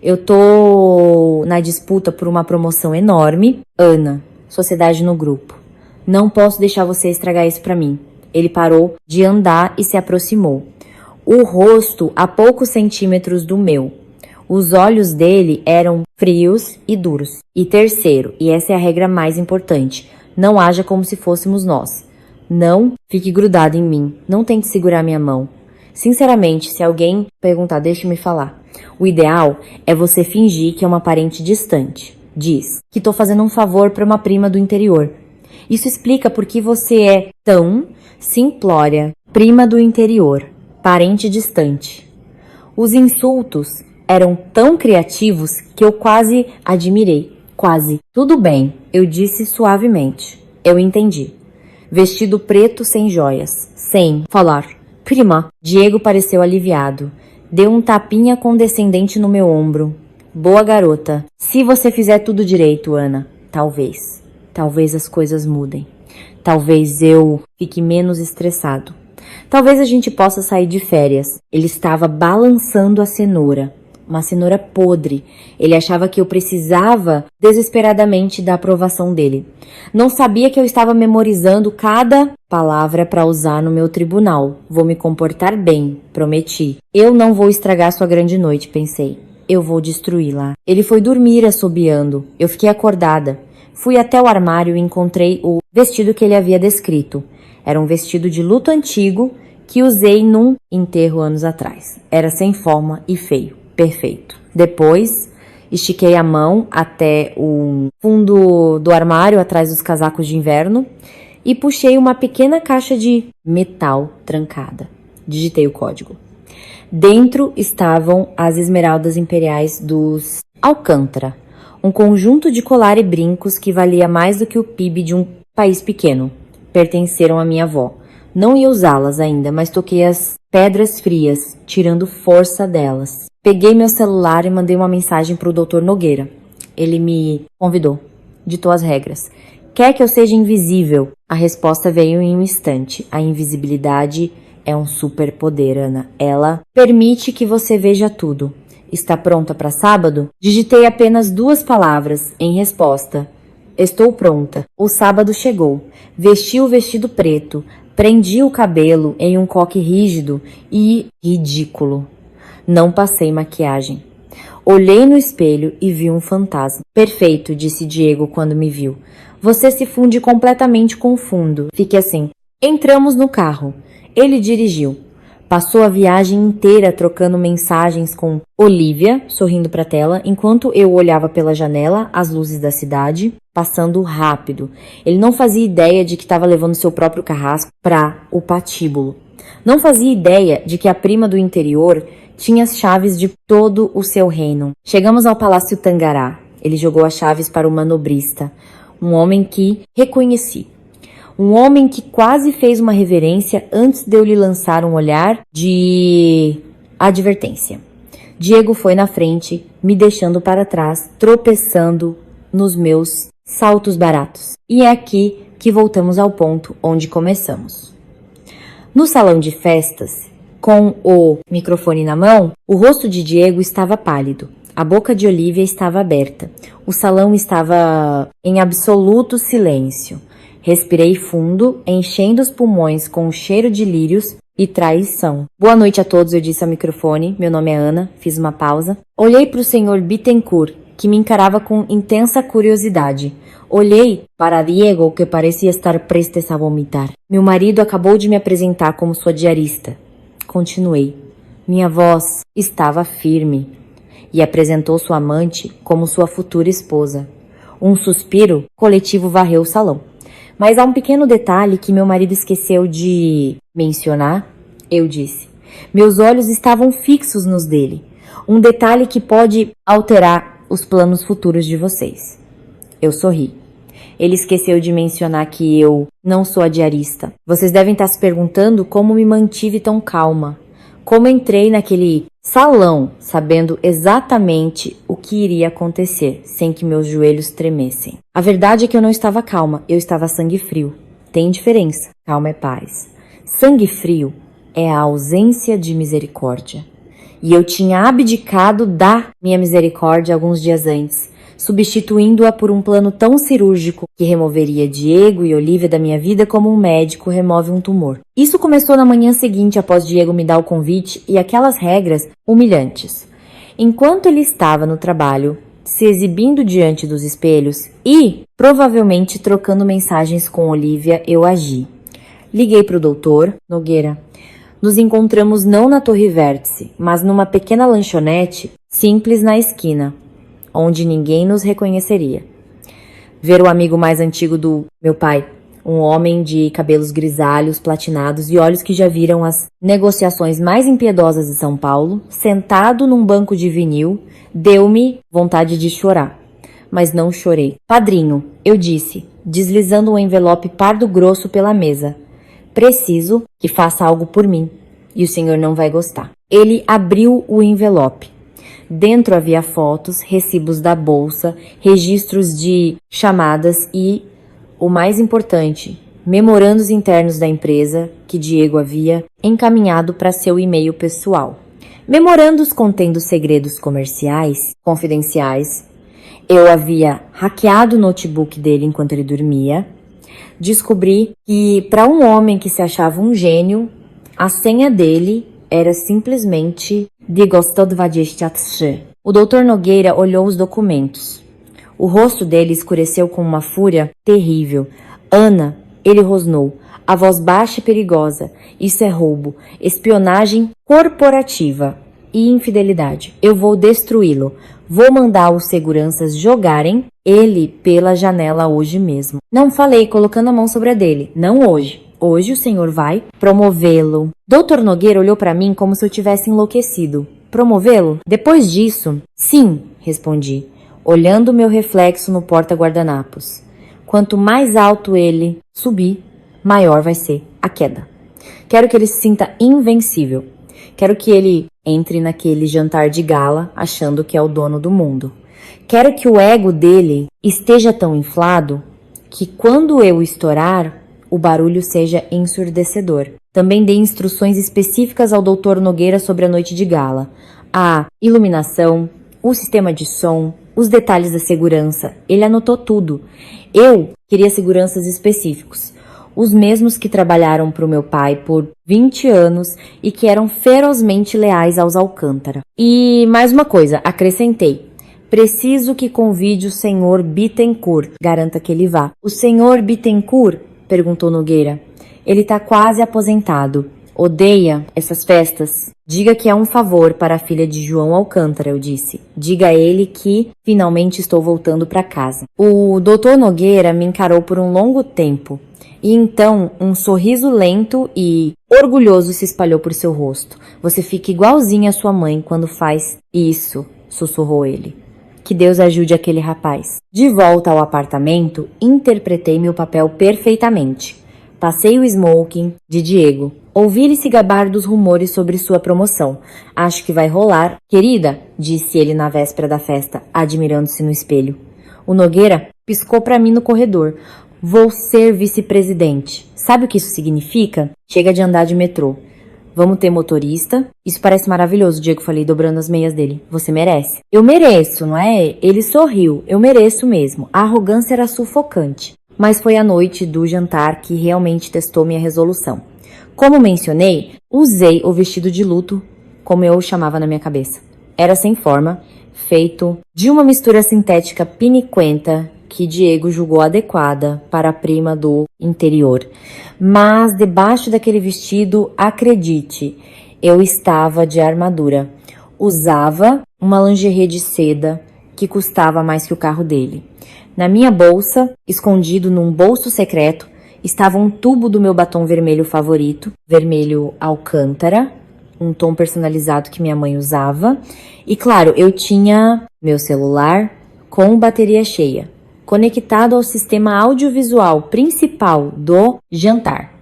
Eu tô na disputa por uma promoção enorme. Ana, sociedade no grupo. Não posso deixar você estragar isso pra mim. Ele parou de andar e se aproximou. O rosto a poucos centímetros do meu. Os olhos dele eram frios e duros. E terceiro, e essa é a regra mais importante, não haja como se fôssemos nós. Não fique grudado em mim. Não tente segurar minha mão. Sinceramente, se alguém perguntar, deixe-me falar. O ideal é você fingir que é uma parente distante. Diz que tô fazendo um favor para uma prima do interior. Isso explica por que você é tão simplória, prima do interior, parente distante. Os insultos eram tão criativos que eu quase admirei. Quase. Tudo bem, eu disse suavemente. Eu entendi. Vestido preto sem joias, sem falar. Prima. Diego pareceu aliviado. Deu um tapinha condescendente no meu ombro. Boa garota. Se você fizer tudo direito, Ana, talvez as coisas mudem. Talvez eu fique menos estressado. Talvez a gente possa sair de férias. Ele estava balançando a cenoura. Uma cenoura podre. Ele achava que eu precisava desesperadamente da aprovação dele. Não sabia que eu estava memorizando cada palavra para usar no meu tribunal. Vou me comportar bem, prometi. Eu não vou estragar sua grande noite, pensei. Eu vou destruí-la. Ele foi dormir assobiando. Eu fiquei acordada. Fui até o armário e encontrei o vestido que ele havia descrito. Era um vestido de luto antigo que usei num enterro anos atrás. Era sem forma e feio. Perfeito. Depois, estiquei a mão até o fundo do armário, atrás dos casacos de inverno, e puxei uma pequena caixa de metal trancada. Digitei o código. Dentro estavam as esmeraldas imperiais dos Alcântara, um conjunto de colar e brincos que valia mais do que o PIB de um país pequeno. Pertenceram à minha avó. Não ia usá-las ainda, mas toquei as pedras frias, tirando força delas. Peguei meu celular e mandei uma mensagem para o Dr. Nogueira. Ele me convidou, ditou as regras. Quer que eu seja invisível? A resposta veio em um instante. A invisibilidade é um superpoder, Ana. Ela permite que você veja tudo. Está pronta para sábado? Digitei apenas 2 palavras em resposta. Estou pronta. O sábado chegou. Vesti o vestido preto. Prendi o cabelo em um coque rígido e ridículo. Não passei maquiagem. Olhei no espelho e vi um fantasma. Perfeito, disse Diego quando me viu. Você se funde completamente com o fundo. Fique assim. Entramos no carro. Ele dirigiu. Passou a viagem inteira trocando mensagens com Olivia, sorrindo para a tela, enquanto eu olhava pela janela as luzes da cidade, passando rápido. Ele não fazia ideia de que estava levando seu próprio carrasco para o patíbulo. Não fazia ideia de que a prima do interior tinha as chaves de todo o seu reino. Chegamos ao Palácio Tangará. Ele jogou as chaves para o manobrista, um homem que reconheci. Um homem que quase fez uma reverência antes de eu lhe lançar um olhar de advertência. Diego foi na frente, me deixando para trás, tropeçando nos meus saltos baratos. E é aqui que voltamos ao ponto onde começamos. No salão de festas, com o microfone na mão, o rosto de Diego estava pálido. A boca de Olivia estava aberta. O salão estava em absoluto silêncio. Respirei fundo, enchendo os pulmões com o cheiro de lírios e traição. Boa noite a todos, eu disse ao microfone. Meu nome é Ana. Fiz uma pausa. Olhei para o Sr. Bittencourt, que me encarava com intensa curiosidade. Olhei para Diego, que parecia estar prestes a vomitar. Meu marido acabou de me apresentar como sua diarista. Continuei. Minha voz estava firme. E apresentou sua amante como sua futura esposa. Um suspiro coletivo varreu o salão. Mas há um pequeno detalhe que meu marido esqueceu de mencionar, eu disse. Meus olhos estavam fixos nos dele. Um detalhe que pode alterar os planos futuros de vocês. Eu sorri. Ele esqueceu de mencionar que eu não sou a diarista. Vocês devem estar se perguntando como me mantive tão calma. Como entrei naquele salão sabendo exatamente o que iria acontecer, sem que meus joelhos tremessem. A verdade é que eu não estava calma, eu estava sangue frio. Tem diferença. Calma é paz. Sangue frio é a ausência de misericórdia. E eu tinha abdicado da minha misericórdia alguns dias antes, substituindo-a por um plano tão cirúrgico que removeria Diego e Olivia da minha vida como um médico remove um tumor. Isso começou na manhã seguinte após Diego me dar o convite e aquelas regras humilhantes. Enquanto ele estava no trabalho, se exibindo diante dos espelhos e, provavelmente, trocando mensagens com Olivia, eu agi. Liguei para o doutor Nogueira. Nos encontramos não na Torre Vértice, mas numa pequena lanchonete simples na esquina, onde ninguém nos reconheceria. Ver o amigo mais antigo do meu pai, um homem de cabelos grisalhos, platinados e olhos que já viram as negociações mais impiedosas de São Paulo, sentado num banco de vinil, deu-me vontade de chorar. Mas não chorei. Padrinho, eu disse, deslizando um envelope pardo grosso pela mesa. Preciso que faça algo por mim, e o senhor não vai gostar. Ele abriu o envelope. Dentro havia fotos, recibos da bolsa, registros de chamadas e, o mais importante, memorandos internos da empresa que Diego havia encaminhado para seu e-mail pessoal. Memorandos contendo segredos comerciais confidenciais. Eu havia hackeado o notebook dele enquanto ele dormia. Descobri que, para um homem que se achava um gênio, a senha dele era simplesmente Digostod23. O Dr. Nogueira olhou os documentos. O rosto dele escureceu com uma fúria terrível. Ana, ele rosnou, a voz baixa e perigosa. Isso é roubo, espionagem corporativa e infidelidade. Eu vou destruí-lo. Vou mandar os seguranças jogarem ele pela janela hoje mesmo. Não falei colocando a mão sobre a dele. Não hoje. Hoje o senhor vai promovê-lo. Dr. Nogueira olhou para mim como se eu tivesse enlouquecido. Promovê-lo? Depois disso? Sim, respondi, olhando meu reflexo no porta-guardanapos. Quanto mais alto ele subir, maior vai ser a queda. Quero que ele se sinta invencível. Quero que ele entre naquele jantar de gala achando que é o dono do mundo. Quero que o ego dele esteja tão inflado que quando eu estourar, o barulho seja ensurdecedor. Também dei instruções específicas ao Dr. Nogueira sobre a noite de gala. A iluminação, o sistema de som, os detalhes da segurança. Ele anotou tudo. Eu queria seguranças específicos. Os mesmos que trabalharam para o meu pai por 20 anos e que eram ferozmente leais aos Alcântara. E mais uma coisa, acrescentei. Preciso que convide o senhor Bittencourt. Garanta que ele vá. O senhor Bittencourt? Perguntou Nogueira. Ele tá quase aposentado. Odeia essas festas. Diga que é um favor para a filha de João Alcântara, eu disse. Diga a ele que finalmente estou voltando para casa. O doutor Nogueira me encarou por um longo tempo. E então um sorriso lento e orgulhoso se espalhou por seu rosto. Você fica igualzinha a sua mãe quando faz isso, sussurrou ele. Que Deus ajude aquele rapaz. De volta ao apartamento, interpretei meu papel perfeitamente. Passei o smoking de Diego. Ouvi ele se gabar dos rumores sobre sua promoção. Acho que vai rolar. Querida, disse ele na véspera da festa, admirando-se no espelho. O Nogueira piscou para mim no corredor. Vou ser vice-presidente. Sabe o que isso significa? Chega de andar de metrô. Vamos ter motorista? Isso parece maravilhoso, Diego, falei, dobrando as meias dele. Você merece. Eu mereço, não é? Ele sorriu. Eu mereço mesmo. A arrogância era sufocante. Mas foi a noite do jantar que realmente testou minha resolução. Como mencionei, usei o vestido de luto, como eu o chamava na minha cabeça. Era sem forma, feito de uma mistura sintética piniquenta que Diego julgou adequada para a prima do interior. Mas debaixo daquele vestido, acredite, eu estava de armadura. Usava uma lingerie de seda que custava mais que o carro dele. Na minha bolsa, escondido num bolso secreto, estava um tubo do meu batom vermelho favorito, vermelho Alcântara, um tom personalizado que minha mãe usava. E claro, eu tinha meu celular com bateria cheia, conectado ao sistema audiovisual principal do jantar,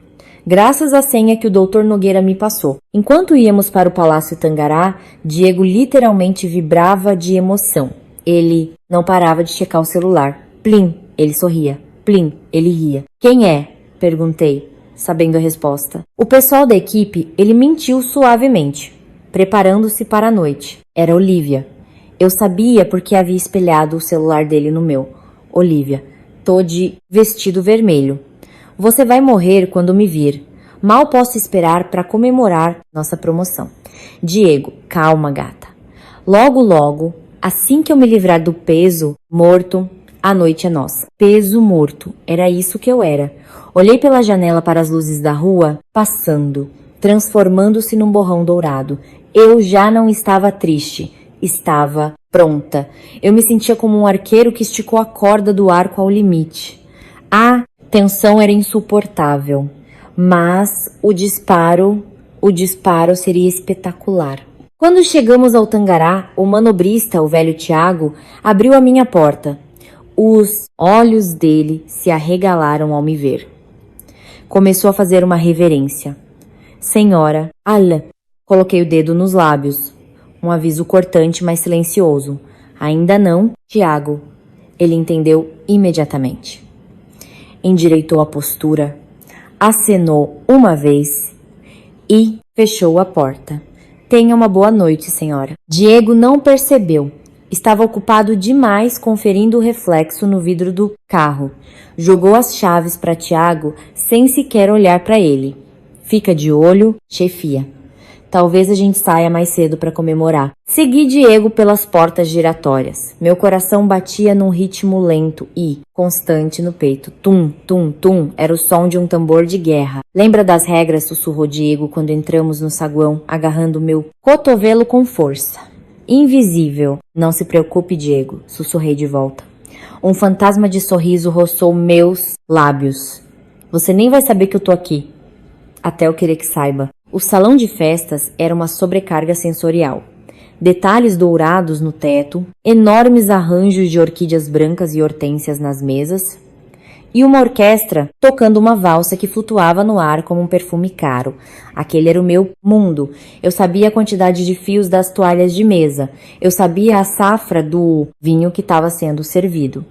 graças à senha que o Dr. Nogueira me passou. Enquanto íamos para o Palácio Tangará, Diego literalmente vibrava de emoção. Ele não parava de checar o celular. Plim, ele sorria. Plim, ele ria. Quem é? Perguntei, sabendo a resposta. O pessoal da equipe, ele mentiu suavemente, preparando-se para a noite. Era Olivia. Eu sabia porque havia espelhado o celular dele no meu. Olivia, tô de vestido vermelho. Você vai morrer quando me vir. Mal posso esperar para comemorar nossa promoção. Diego, calma, gata. Logo, logo, assim que eu me livrar do peso morto, a noite é nossa. Peso morto, era isso que eu era. Olhei pela janela para as luzes da rua, passando, transformando-se num borrão dourado. Eu já não estava triste, estava pronta. Eu me sentia como um arqueiro que esticou a corda do arco ao limite. A tensão era insuportável, mas o disparo seria espetacular. Quando chegamos ao Tangará, o manobrista, o velho Tiago, abriu a minha porta. Os olhos dele se arregalaram ao me ver. Começou a fazer uma reverência. Senhora, Allah. Coloquei o dedo nos lábios. Um aviso cortante, mas silencioso. Ainda não, Tiago. Ele entendeu imediatamente. Endireitou a postura, acenou uma vez e fechou a porta. Tenha uma boa noite, senhora. Diego não percebeu. Estava ocupado demais conferindo o reflexo no vidro do carro. Jogou as chaves para Tiago sem sequer olhar para ele. Fica de olho, chefia. Talvez a gente saia mais cedo para comemorar. Segui Diego pelas portas giratórias. Meu coração batia num ritmo lento e constante no peito. Tum, tum, tum, era o som de um tambor de guerra. Lembra das regras, sussurrou Diego quando entramos no saguão, agarrando meu cotovelo com força. Invisível. Não se preocupe, Diego, sussurrei de volta. Um fantasma de sorriso roçou meus lábios. Você nem vai saber que eu tô aqui. Até eu querer que saiba. O salão de festas era uma sobrecarga sensorial. Detalhes dourados no teto, enormes arranjos de orquídeas brancas e hortênsias nas mesas, e uma orquestra tocando uma valsa que flutuava no ar como um perfume caro. Aquele era o meu mundo. Eu sabia a quantidade de fios das toalhas de mesa. Eu sabia a safra do vinho que estava sendo servido.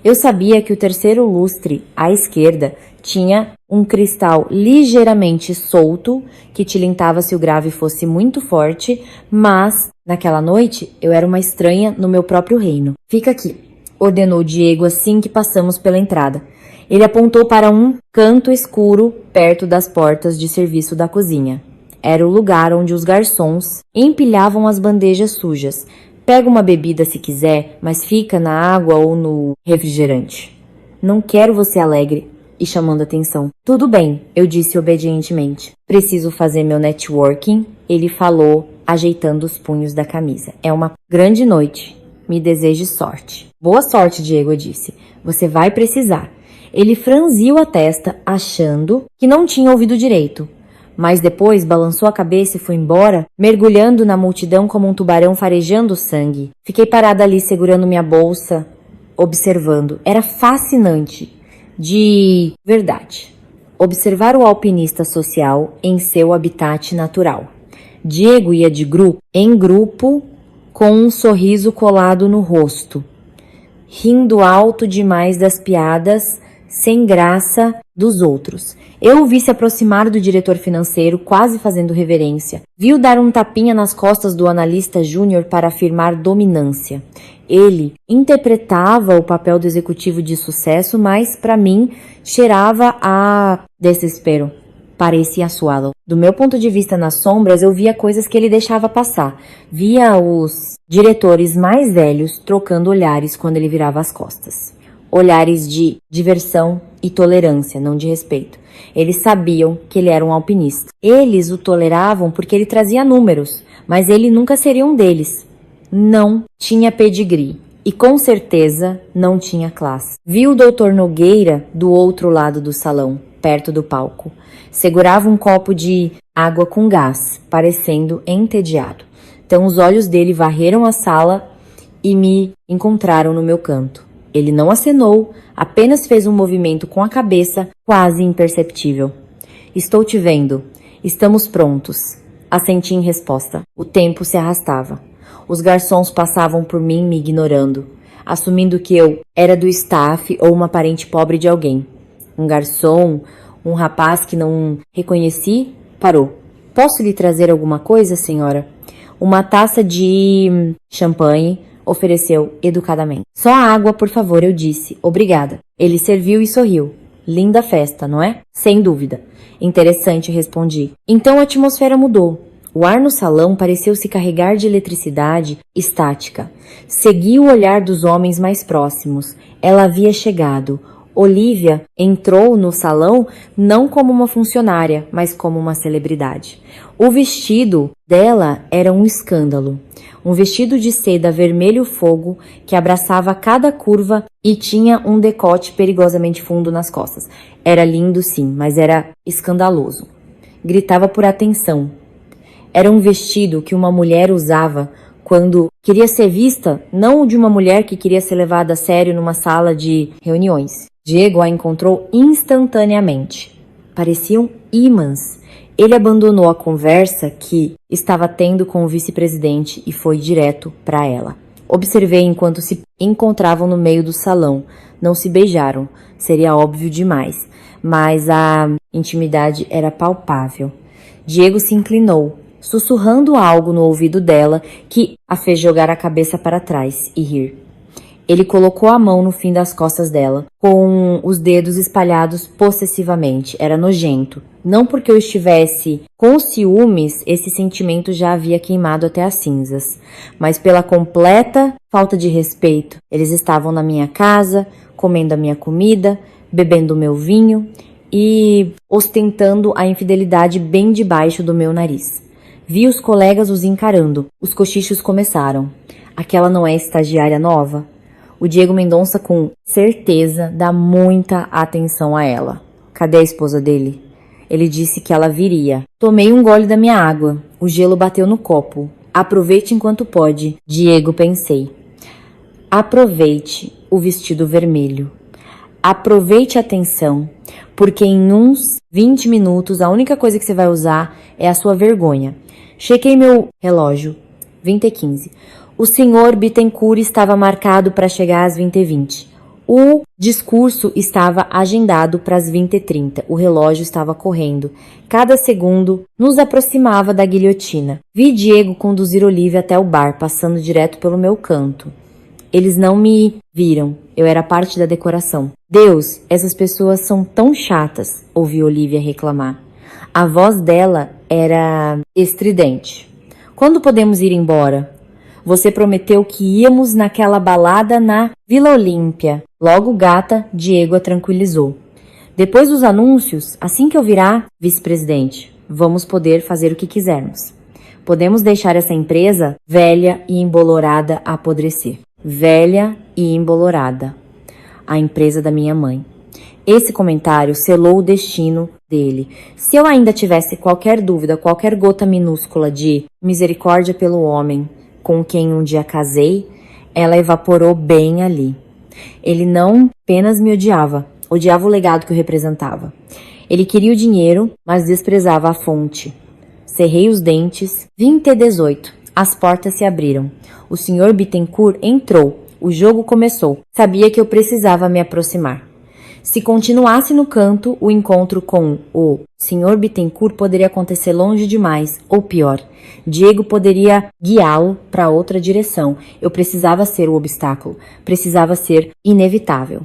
Eu sabia que o terceiro lustre, à esquerda, tinha um cristal ligeiramente solto que tilintava se o grave fosse muito forte, mas naquela noite eu era uma estranha no meu próprio reino. Fica aqui, ordenou Diego assim que passamos pela entrada. Ele apontou para um canto escuro perto das portas de serviço da cozinha. Era o lugar onde os garçons empilhavam as bandejas sujas. Pega uma bebida se quiser, mas fica na água ou no refrigerante. Não quero você alegre e chamando atenção. Tudo bem, eu disse obedientemente. Preciso fazer meu networking, ele falou, ajeitando os punhos da camisa. É uma grande noite. Me deseje sorte. Boa sorte, Diego, eu disse. Você vai precisar. Ele franziu a testa, achando que não tinha ouvido direito. Mas depois balançou a cabeça e foi embora, mergulhando na multidão como um tubarão farejando sangue. Fiquei parada ali segurando minha bolsa, observando. Era fascinante. De verdade. Observar o alpinista social em seu habitat natural. Diego ia de grupo em grupo com um sorriso colado no rosto, rindo alto demais das piadas sem graça dos outros. Eu o vi se aproximar do diretor financeiro, quase fazendo reverência. Vi-o dar um tapinha nas costas do analista júnior para afirmar dominância. Ele interpretava o papel do executivo de sucesso, mas, para mim, cheirava a desespero. Parecia suá-lo. Do meu ponto de vista nas sombras, eu via coisas que ele deixava passar. Via os diretores mais velhos trocando olhares quando ele virava as costas. Olhares de diversão e tolerância, não de respeito. Eles sabiam que ele era um alpinista. Eles o toleravam porque ele trazia números, mas ele nunca seria um deles. Não tinha pedigree e com certeza não tinha classe. Vi o Dr. Nogueira do outro lado do salão, perto do palco. Segurava um copo de água com gás, parecendo entediado. Então os olhos dele varreram a sala e me encontraram no meu canto. Ele não acenou, apenas fez um movimento com a cabeça quase imperceptível. Estou te vendo. Estamos prontos. Assenti em resposta. O tempo se arrastava. Os garçons passavam por mim me ignorando, assumindo que eu era do staff ou uma parente pobre de alguém. Um garçom, um rapaz que não reconheci, parou. Posso lhe trazer alguma coisa, senhora? Uma taça de champanhe, ofereceu educadamente. Só água, por favor, eu disse. Obrigada. Ele serviu e sorriu. Linda festa, não é? Sem dúvida. Interessante, respondi. Então a atmosfera mudou. O ar no salão pareceu se carregar de eletricidade estática. Segui o olhar dos homens mais próximos. Ela havia chegado. Olivia entrou no salão não como uma funcionária, mas como uma celebridade. O vestido dela era um escândalo. Um vestido de seda vermelho fogo que abraçava cada curva e tinha um decote perigosamente fundo nas costas. Era lindo sim, mas era escandaloso. Gritava por atenção. Era um vestido que uma mulher usava quando queria ser vista, não de uma mulher que queria ser levada a sério numa sala de reuniões. Diego a encontrou instantaneamente. Pareciam ímãs. Ele abandonou a conversa que estava tendo com o vice-presidente e foi direto para ela. Observei enquanto se encontravam no meio do salão. Não se beijaram. Seria óbvio demais. mas a intimidade era palpável. Diego se inclinou, sussurrando algo no ouvido dela que a fez jogar a cabeça para trás e rir. Ele colocou a mão no fim das costas dela, com os dedos espalhados possessivamente. Era nojento. Não porque eu estivesse com ciúmes, esse sentimento já havia queimado até as cinzas, mas pela completa falta de respeito. Eles estavam na minha casa, comendo a minha comida, bebendo o meu vinho e ostentando a infidelidade bem debaixo do meu nariz. Vi os colegas os encarando. Os cochichos começaram. Aquela não é estagiária nova? O Diego Mendonça, com certeza, dá muita atenção a ela. Cadê a esposa dele? Ele disse que ela viria. Tomei um gole da minha água. O gelo bateu no copo. Aproveite enquanto pode, Diego, pensei. Aproveite o vestido vermelho. Aproveite a atenção, porque em uns 20 minutos a única coisa que você vai usar é a sua vergonha. Chequei meu relógio. 20h15. O senhor Bittencourt estava marcado para chegar às 20h20. O discurso estava agendado para as 20h30. O relógio estava correndo. Cada segundo nos aproximava da guilhotina. Vi Diego conduzir Olivia até o bar, passando direto pelo meu canto. Eles não me viram. Eu era parte da decoração. Deus, essas pessoas são tão chatas, ouvi Olivia reclamar. A voz dela era estridente. Quando podemos ir embora? Você prometeu que íamos naquela balada na Vila Olímpia. Logo, gata, Diego a tranquilizou. Depois dos anúncios, assim que eu virar vice-presidente, vamos poder fazer o que quisermos. Podemos deixar essa empresa velha e embolorada a apodrecer. Velha e embolorada. A empresa da minha mãe. Esse comentário selou o destino dele. Se eu ainda tivesse qualquer dúvida, qualquer gota minúscula de misericórdia pelo homem com quem um dia casei, ela evaporou bem ali. Ele não apenas me odiava o legado que eu representava. Ele queria o dinheiro, mas desprezava a fonte. Cerrei os dentes. 20h18. As portas se abriram. O Sr. Bittencourt entrou. O jogo começou. Sabia que eu precisava me aproximar. Se continuasse no canto, o encontro com o Sr. Bittencourt poderia acontecer longe demais, ou pior, Diego poderia guiá-lo para outra direção. Eu precisava ser o obstáculo, precisava ser inevitável.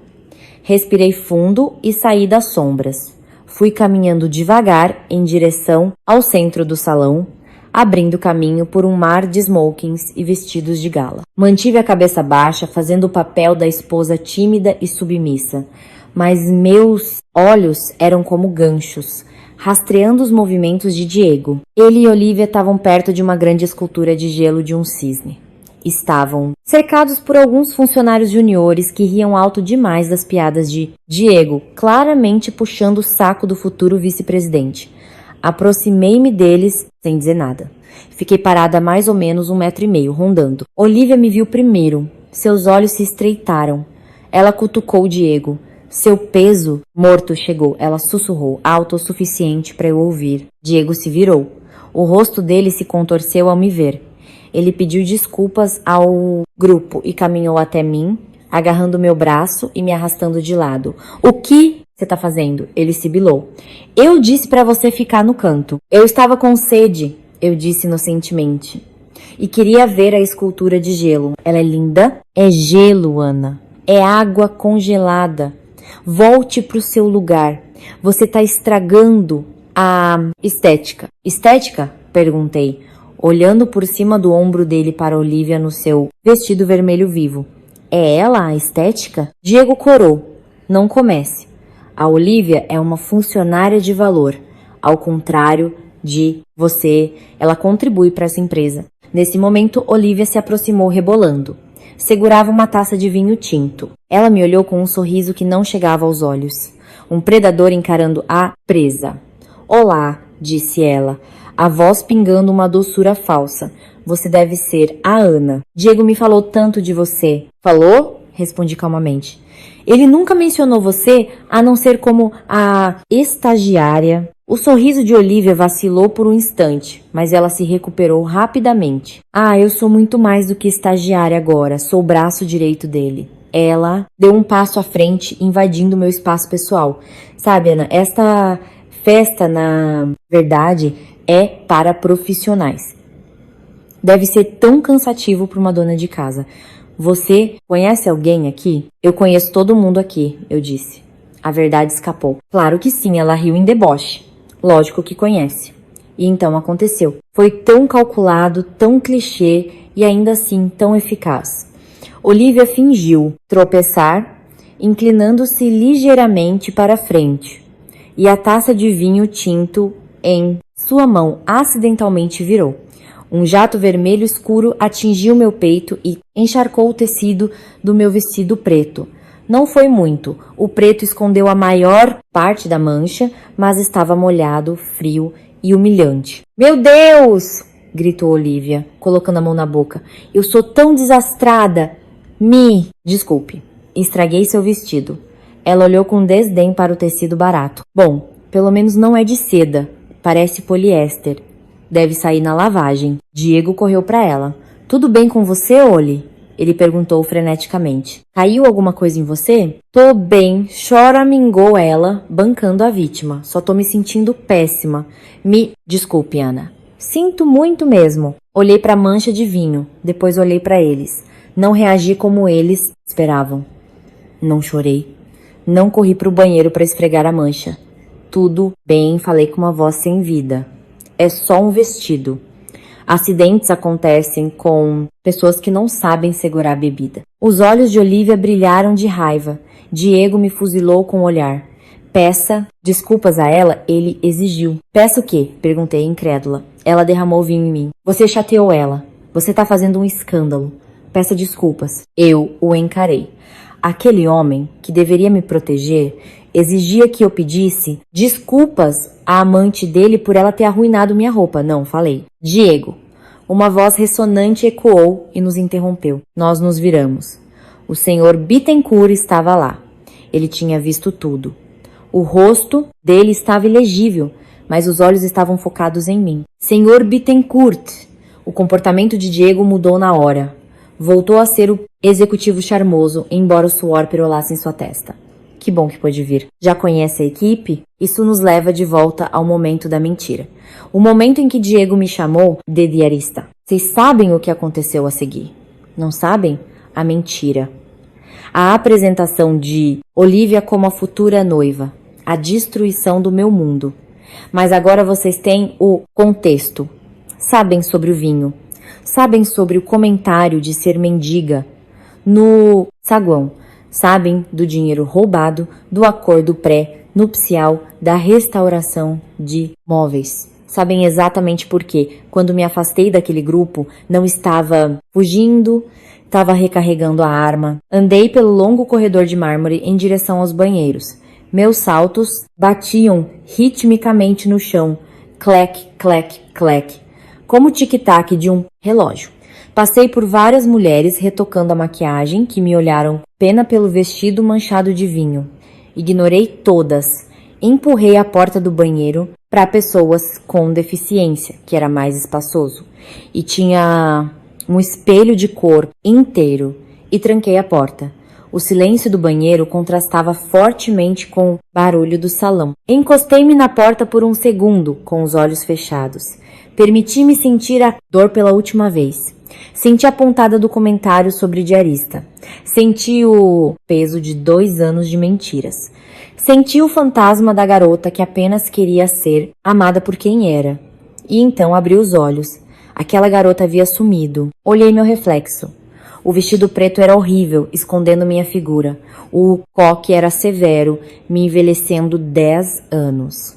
Respirei fundo e saí das sombras. Fui caminhando devagar em direção ao centro do salão, abrindo caminho por um mar de smokings e vestidos de gala. Mantive a cabeça baixa, fazendo o papel da esposa tímida e submissa. Mas meus olhos eram como ganchos, rastreando os movimentos de Diego. Ele e Olivia estavam perto de uma grande escultura de gelo de um cisne. Estavam cercados por alguns funcionários juniores que riam alto demais das piadas de Diego, claramente puxando o saco do futuro vice-presidente. Aproximei-me deles sem dizer nada. Fiquei parada a mais ou menos 1,5 metro, rondando. Olivia me viu primeiro. Seus olhos se estreitaram. Ela cutucou Diego. Seu peso morto chegou, ela sussurrou, alto o suficiente para eu ouvir. Diego se virou. O rosto dele se contorceu ao me ver. Ele pediu desculpas ao grupo e caminhou até mim, agarrando meu braço e me arrastando de lado. O que você tá fazendo? Ele sibilou. Eu disse para você ficar no canto. Eu estava com sede, eu disse inocentemente. E queria ver a escultura de gelo. Ela é linda? É gelo, Ana. É água congelada. Volte para o seu lugar. Você está estragando a estética. Estética? Perguntei, olhando por cima do ombro dele para Olivia no seu vestido vermelho vivo. É ela a estética? Diego corou. Não comece. A Olivia é uma funcionária de valor. Ao contrário de você, ela contribui para essa empresa. Nesse momento, Olivia se aproximou rebolando. Segurava uma taça de vinho tinto. Ela me olhou com um sorriso que não chegava aos olhos. Um predador encarando a presa. Olá, disse ela, a voz pingando uma doçura falsa. Você deve ser a Ana. Diego me falou tanto de você. Falou? Respondi calmamente. Ele nunca mencionou você, a não ser como a estagiária. O sorriso de Olivia vacilou por um instante, mas ela se recuperou rapidamente. Ah, eu sou muito mais do que estagiária agora, sou o braço direito dele. Ela deu um passo à frente, invadindo meu espaço pessoal. Sabe, Ana, esta festa, na verdade, é para profissionais. Deve ser tão cansativo para uma dona de casa. Você conhece alguém aqui? Eu conheço todo mundo aqui, eu disse. A verdade escapou. Claro que sim, ela riu em deboche. Lógico que conhece. E então aconteceu. Foi tão calculado, tão clichê e ainda assim tão eficaz. Olivia fingiu tropeçar, inclinando-se ligeiramente para frente, e a taça de vinho tinto em sua mão acidentalmente virou. Um jato vermelho escuro atingiu meu peito e encharcou o tecido do meu vestido preto. Não foi muito. O preto escondeu a maior parte da mancha, mas estava molhado, frio e humilhante. Meu Deus! Gritou Olivia, colocando a mão na boca. Eu sou tão desastrada! Desculpe. Estraguei seu vestido. Ela olhou com desdém para o tecido barato. Bom, pelo menos não é de seda. Parece poliéster. Deve sair na lavagem. Diego correu para ela. Tudo bem com você, Oli? Ele perguntou freneticamente. Caiu alguma coisa em você? Tô bem, choramingou ela, bancando a vítima. Só tô me sentindo péssima. Desculpe, Ana. Sinto muito mesmo. Olhei para a mancha de vinho, depois olhei para eles. Não reagi como eles esperavam. Não chorei. Não corri para o banheiro para esfregar a mancha. Tudo bem, falei com uma voz sem vida. É só um vestido. Acidentes acontecem com pessoas que não sabem segurar a bebida. Os olhos de Olivia brilharam de raiva. Diego me fuzilou com o olhar. Peça desculpas a ela, ele exigiu. Peça o quê? Perguntei, incrédula. Ela derramou vinho em mim. Você chateou ela. Você tá fazendo um escândalo. Peça desculpas. Eu o encarei. Aquele homem, que deveria me proteger, exigia que eu pedisse desculpas à amante dele por ela ter arruinado minha roupa. Não, falei. Diego. Uma voz ressonante ecoou e nos interrompeu. Nós nos viramos. O senhor Bittencourt estava lá. Ele tinha visto tudo. O rosto dele estava ilegível, mas os olhos estavam focados em mim. Senhor Bittencourt. O comportamento de Diego mudou na hora. Voltou a ser o executivo charmoso, embora o suor perolasse em sua testa. Que bom que pôde vir. Já conhece a equipe? Isso nos leva de volta ao momento da mentira. O momento em que Diego me chamou de diarista. Vocês sabem o que aconteceu a seguir? Não sabem? A mentira. A apresentação de Olivia como a futura noiva. A destruição do meu mundo. Mas agora vocês têm o contexto. Sabem sobre o vinho. Sabem sobre o comentário de ser mendiga no saguão. Sabem do dinheiro roubado, do acordo pré-nupcial, da restauração de móveis. Sabem exatamente por quê. Quando me afastei daquele grupo, não estava fugindo, estava recarregando a arma. Andei pelo longo corredor de mármore em direção aos banheiros. Meus saltos batiam ritmicamente no chão. Clec, clec, clec. Como o tic-tac de um relógio. Passei por várias mulheres retocando a maquiagem que me olharam pena pelo vestido manchado de vinho. Ignorei todas. Empurrei a porta do banheiro para pessoas com deficiência, que era mais espaçoso, e tinha um espelho de cor inteiro, e tranquei a porta. O silêncio do banheiro contrastava fortemente com o barulho do salão. Encostei-me na porta por um segundo, com os olhos fechados. Permiti-me sentir a dor pela última vez. Senti a pontada do comentário sobre diarista. Senti o peso de 2 anos de mentiras. Senti o fantasma da garota que apenas queria ser amada por quem era. E então abri os olhos. Aquela garota havia sumido. Olhei meu reflexo. O vestido preto era horrível, escondendo minha figura. O coque era severo, me envelhecendo 10 anos.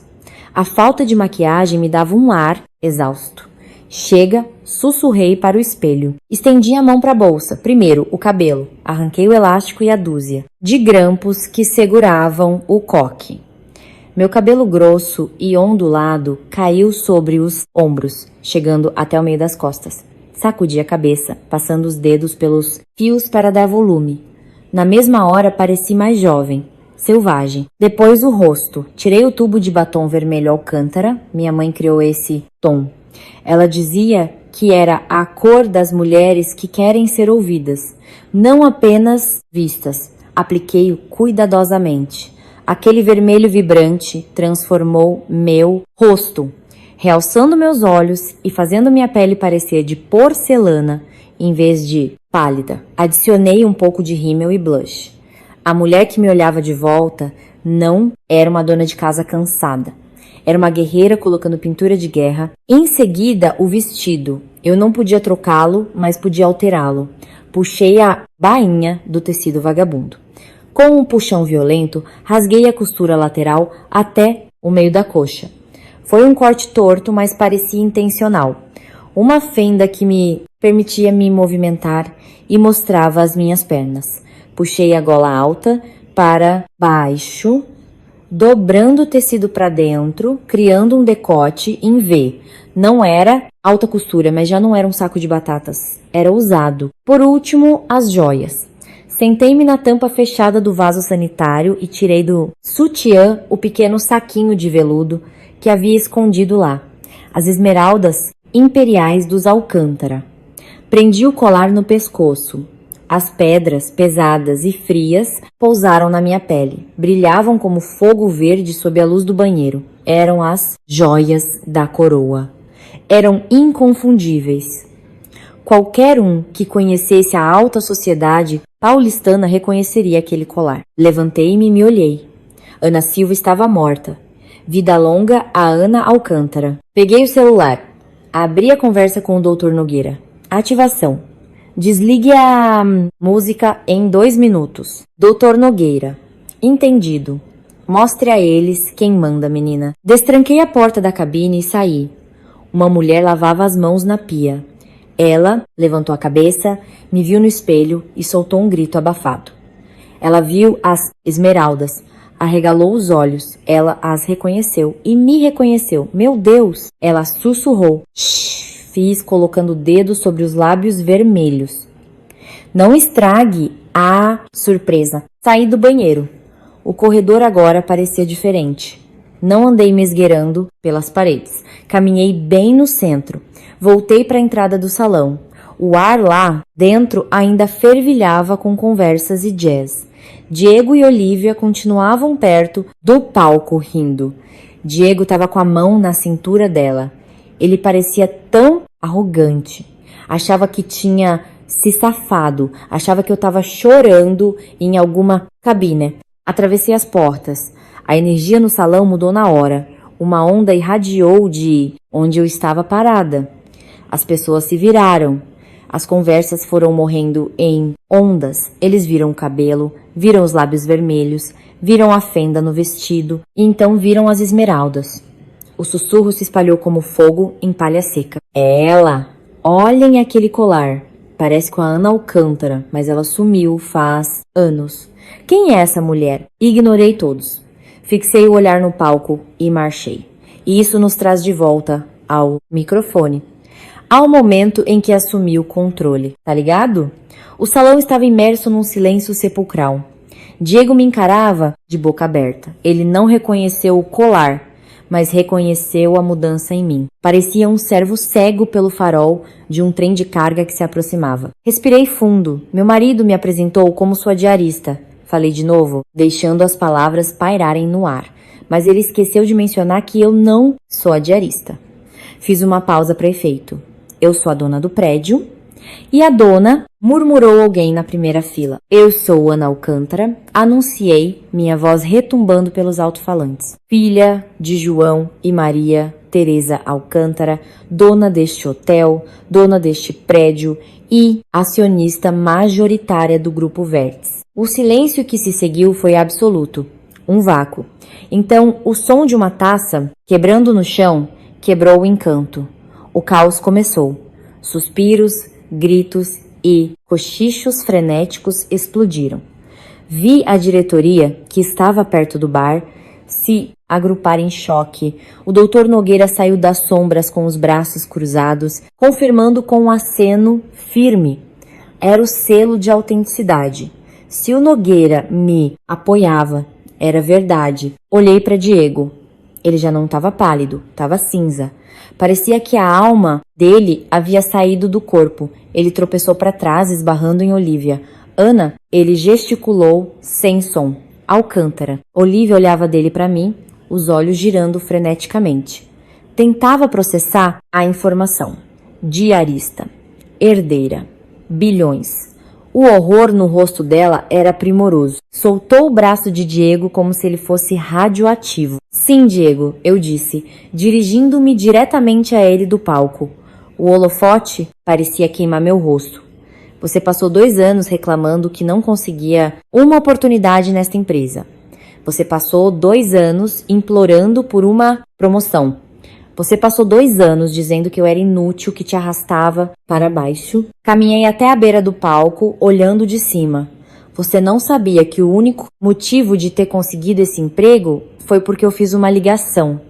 A falta de maquiagem me dava um ar exausto. Chega, sussurrei para o espelho. Estendi a mão para a bolsa. Primeiro, o cabelo. Arranquei o elástico e a dúzia de grampos que seguravam o coque. Meu cabelo grosso e ondulado caiu sobre os ombros, chegando até o meio das costas. Sacudi a cabeça, passando os dedos pelos fios para dar volume. Na mesma hora pareci mais jovem, selvagem. Depois o rosto. Tirei o tubo de batom vermelho alcântara. Minha mãe criou esse tom. Ela dizia que era a cor das mulheres que querem ser ouvidas, não apenas vistas. Apliquei-o cuidadosamente. Aquele vermelho vibrante transformou meu rosto, realçando meus olhos e fazendo minha pele parecer de porcelana em vez de pálida. Adicionei um pouco de rímel e blush. A mulher que me olhava de volta não era uma dona de casa cansada. Era uma guerreira colocando pintura de guerra. Em seguida, o vestido. Eu não podia trocá-lo, mas podia alterá-lo. Puxei a bainha do tecido vagabundo. Com um puxão violento, rasguei a costura lateral até o meio da coxa. Foi um corte torto, mas parecia intencional. Uma fenda que me permitia me movimentar e mostrava as minhas pernas. Puxei a gola alta para baixo, dobrando o tecido para dentro, criando um decote em V. Não era alta costura, mas já não era um saco de batatas. Era usado. Por último, as joias. Sentei-me na tampa fechada do vaso sanitário e tirei do sutiã o pequeno saquinho de veludo que havia escondido lá. As esmeraldas imperiais dos Alcântara. Prendi o colar no pescoço. As pedras, pesadas e frias, pousaram na minha pele. Brilhavam como fogo verde sob a luz do banheiro. Eram as joias da coroa. Eram inconfundíveis. Qualquer um que conhecesse a alta sociedade paulistana reconheceria aquele colar. Levantei-me e me olhei. Ana Silva estava morta. Vida longa a Ana Alcântara. Peguei o celular. Abri a conversa com o Dr. Nogueira. Ativação. Desligue a música em 2 minutos. Dr. Nogueira. Entendido. Mostre a eles quem manda, menina. Destranquei a porta da cabine e saí. Uma mulher lavava as mãos na pia. Ela levantou a cabeça, me viu no espelho e soltou um grito abafado. Ela viu as esmeraldas, arregalou os olhos. Ela as reconheceu e me reconheceu. Meu Deus! Ela sussurrou. Shhh! Fiz colocando o dedo sobre os lábios vermelhos. Não estrague a surpresa. Saí do banheiro. O corredor agora parecia diferente. Não andei me esgueirando pelas paredes. Caminhei bem no centro. Voltei para a entrada do salão. O ar lá dentro ainda fervilhava com conversas e jazz. Diego e Olivia continuavam perto do palco rindo. Diego estava com a mão na cintura dela. Ele parecia tão arrogante. Achava que tinha se safado. Achava que eu estava chorando em alguma cabine. Atravessei as portas. A energia no salão mudou na hora. Uma onda irradiou de onde eu estava parada. As pessoas se viraram. As conversas foram morrendo em ondas. Eles viram o cabelo, viram os lábios vermelhos, viram a fenda no vestido e então viram as esmeraldas. O sussurro se espalhou como fogo em palha seca. É ela! Olhem aquele colar. Parece com a Ana Alcântara, mas ela sumiu faz anos. Quem é essa mulher? Ignorei todos. Fixei o olhar no palco e marchei. E isso nos traz de volta ao microfone. Ao momento em que assumi o controle, tá ligado? O salão estava imerso num silêncio sepulcral. Diego me encarava de boca aberta. Ele não reconheceu o colar, mas reconheceu a mudança em mim. Parecia um servo cego pelo farol de um trem de carga que se aproximava. Respirei fundo. Meu marido me apresentou como sua diarista. Falei de novo, deixando as palavras pairarem no ar. Mas ele esqueceu de mencionar que eu não sou a diarista. Fiz uma pausa para efeito. Eu sou a dona do prédio. E a dona, murmurou alguém na primeira fila. Eu sou Ana Alcântara, anunciei, minha voz retumbando pelos alto-falantes. Filha de João e Maria Teresa Alcântara, dona deste hotel, dona deste prédio e acionista majoritária do Grupo Vértice. O silêncio que se seguiu foi absoluto, um vácuo. Então, o som de uma taça, quebrando no chão, quebrou o encanto. O caos começou. Suspiros, gritos e cochichos frenéticos explodiram. Vi a diretoria, que estava perto do bar, se agrupar em choque. O doutor Nogueira saiu das sombras com os braços cruzados, confirmando com um aceno firme. Era o selo de autenticidade. Se o Nogueira me apoiava, era verdade. Olhei para Diego. Ele já não estava pálido, estava cinza. Parecia que a alma dele havia saído do corpo. Ele tropeçou para trás, esbarrando em Olivia. Ana, ele gesticulou sem som. Alcântara. Olivia olhava dele para mim, os olhos girando freneticamente. Tentava processar a informação. Diarista. Herdeira. Bilhões. O horror no rosto dela era primoroso. Soltou o braço de Diego como se ele fosse radioativo. Sim, Diego, eu disse, dirigindo-me diretamente a ele do palco. O holofote parecia queimar meu rosto. Você passou 2 anos reclamando que não conseguia uma oportunidade nesta empresa. Você passou 2 anos implorando por uma promoção. Você passou 2 anos dizendo que eu era inútil, que te arrastava para baixo. Caminhei até a beira do palco, olhando de cima. Você não sabia que o único motivo de ter conseguido esse emprego foi porque eu fiz uma ligação.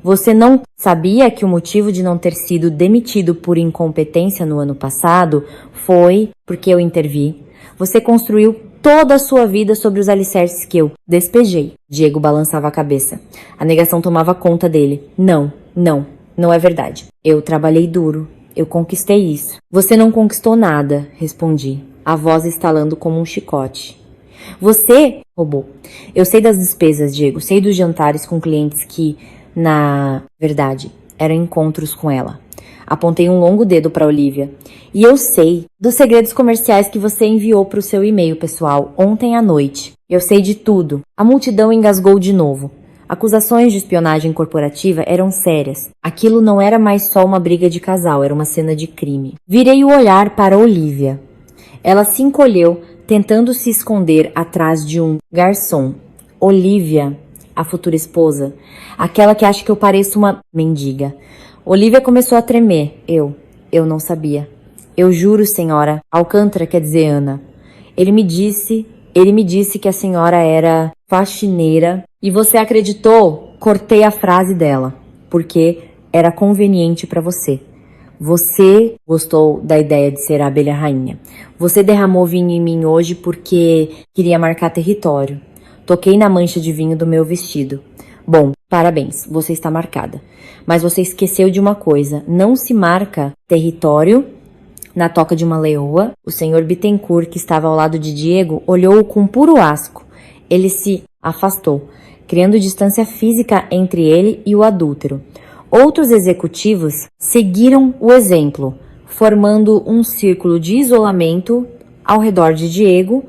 Você não sabia que o motivo de não ter sido demitido por incompetência no ano passado foi porque eu intervi. Você construiu toda a sua vida sobre os alicerces que eu despejei. Diego balançava a cabeça. A negação tomava conta dele. Não é verdade. Eu trabalhei duro. Eu conquistei isso. Você não conquistou nada, respondi, a voz estalando como um chicote. Você roubou. Eu sei das despesas, Diego. Sei dos jantares com clientes que, na verdade, eram encontros com ela. Apontei um longo dedo para Olivia. E eu sei dos segredos comerciais que você enviou para o seu e-mail pessoal ontem à noite. Eu sei de tudo. A multidão engasgou de novo. Acusações de espionagem corporativa eram sérias. Aquilo não era mais só uma briga de casal, era uma cena de crime. Virei o olhar para Olivia. Ela se encolheu, tentando se esconder atrás de um garçom. Olivia, a futura esposa, aquela que acha que eu pareço uma mendiga. Olivia começou a tremer. Eu não sabia. Eu juro, senhora. Alcântara quer dizer Ana. Ele me disse que a senhora era faxineira e você acreditou? Cortei a frase dela, porque era conveniente para você. Você gostou da ideia de ser a abelha rainha. Você derramou vinho em mim hoje porque queria marcar território. Toquei na mancha de vinho do meu vestido. Bom, parabéns, você está marcada. Mas você esqueceu de uma coisa. Não se marca território na toca de uma leoa. O senhor Bittencourt, que estava ao lado de Diego, olhou-o com puro asco. Ele se afastou, criando distância física entre ele e o adúltero. Outros executivos seguiram o exemplo, formando um círculo de isolamento ao redor de Diego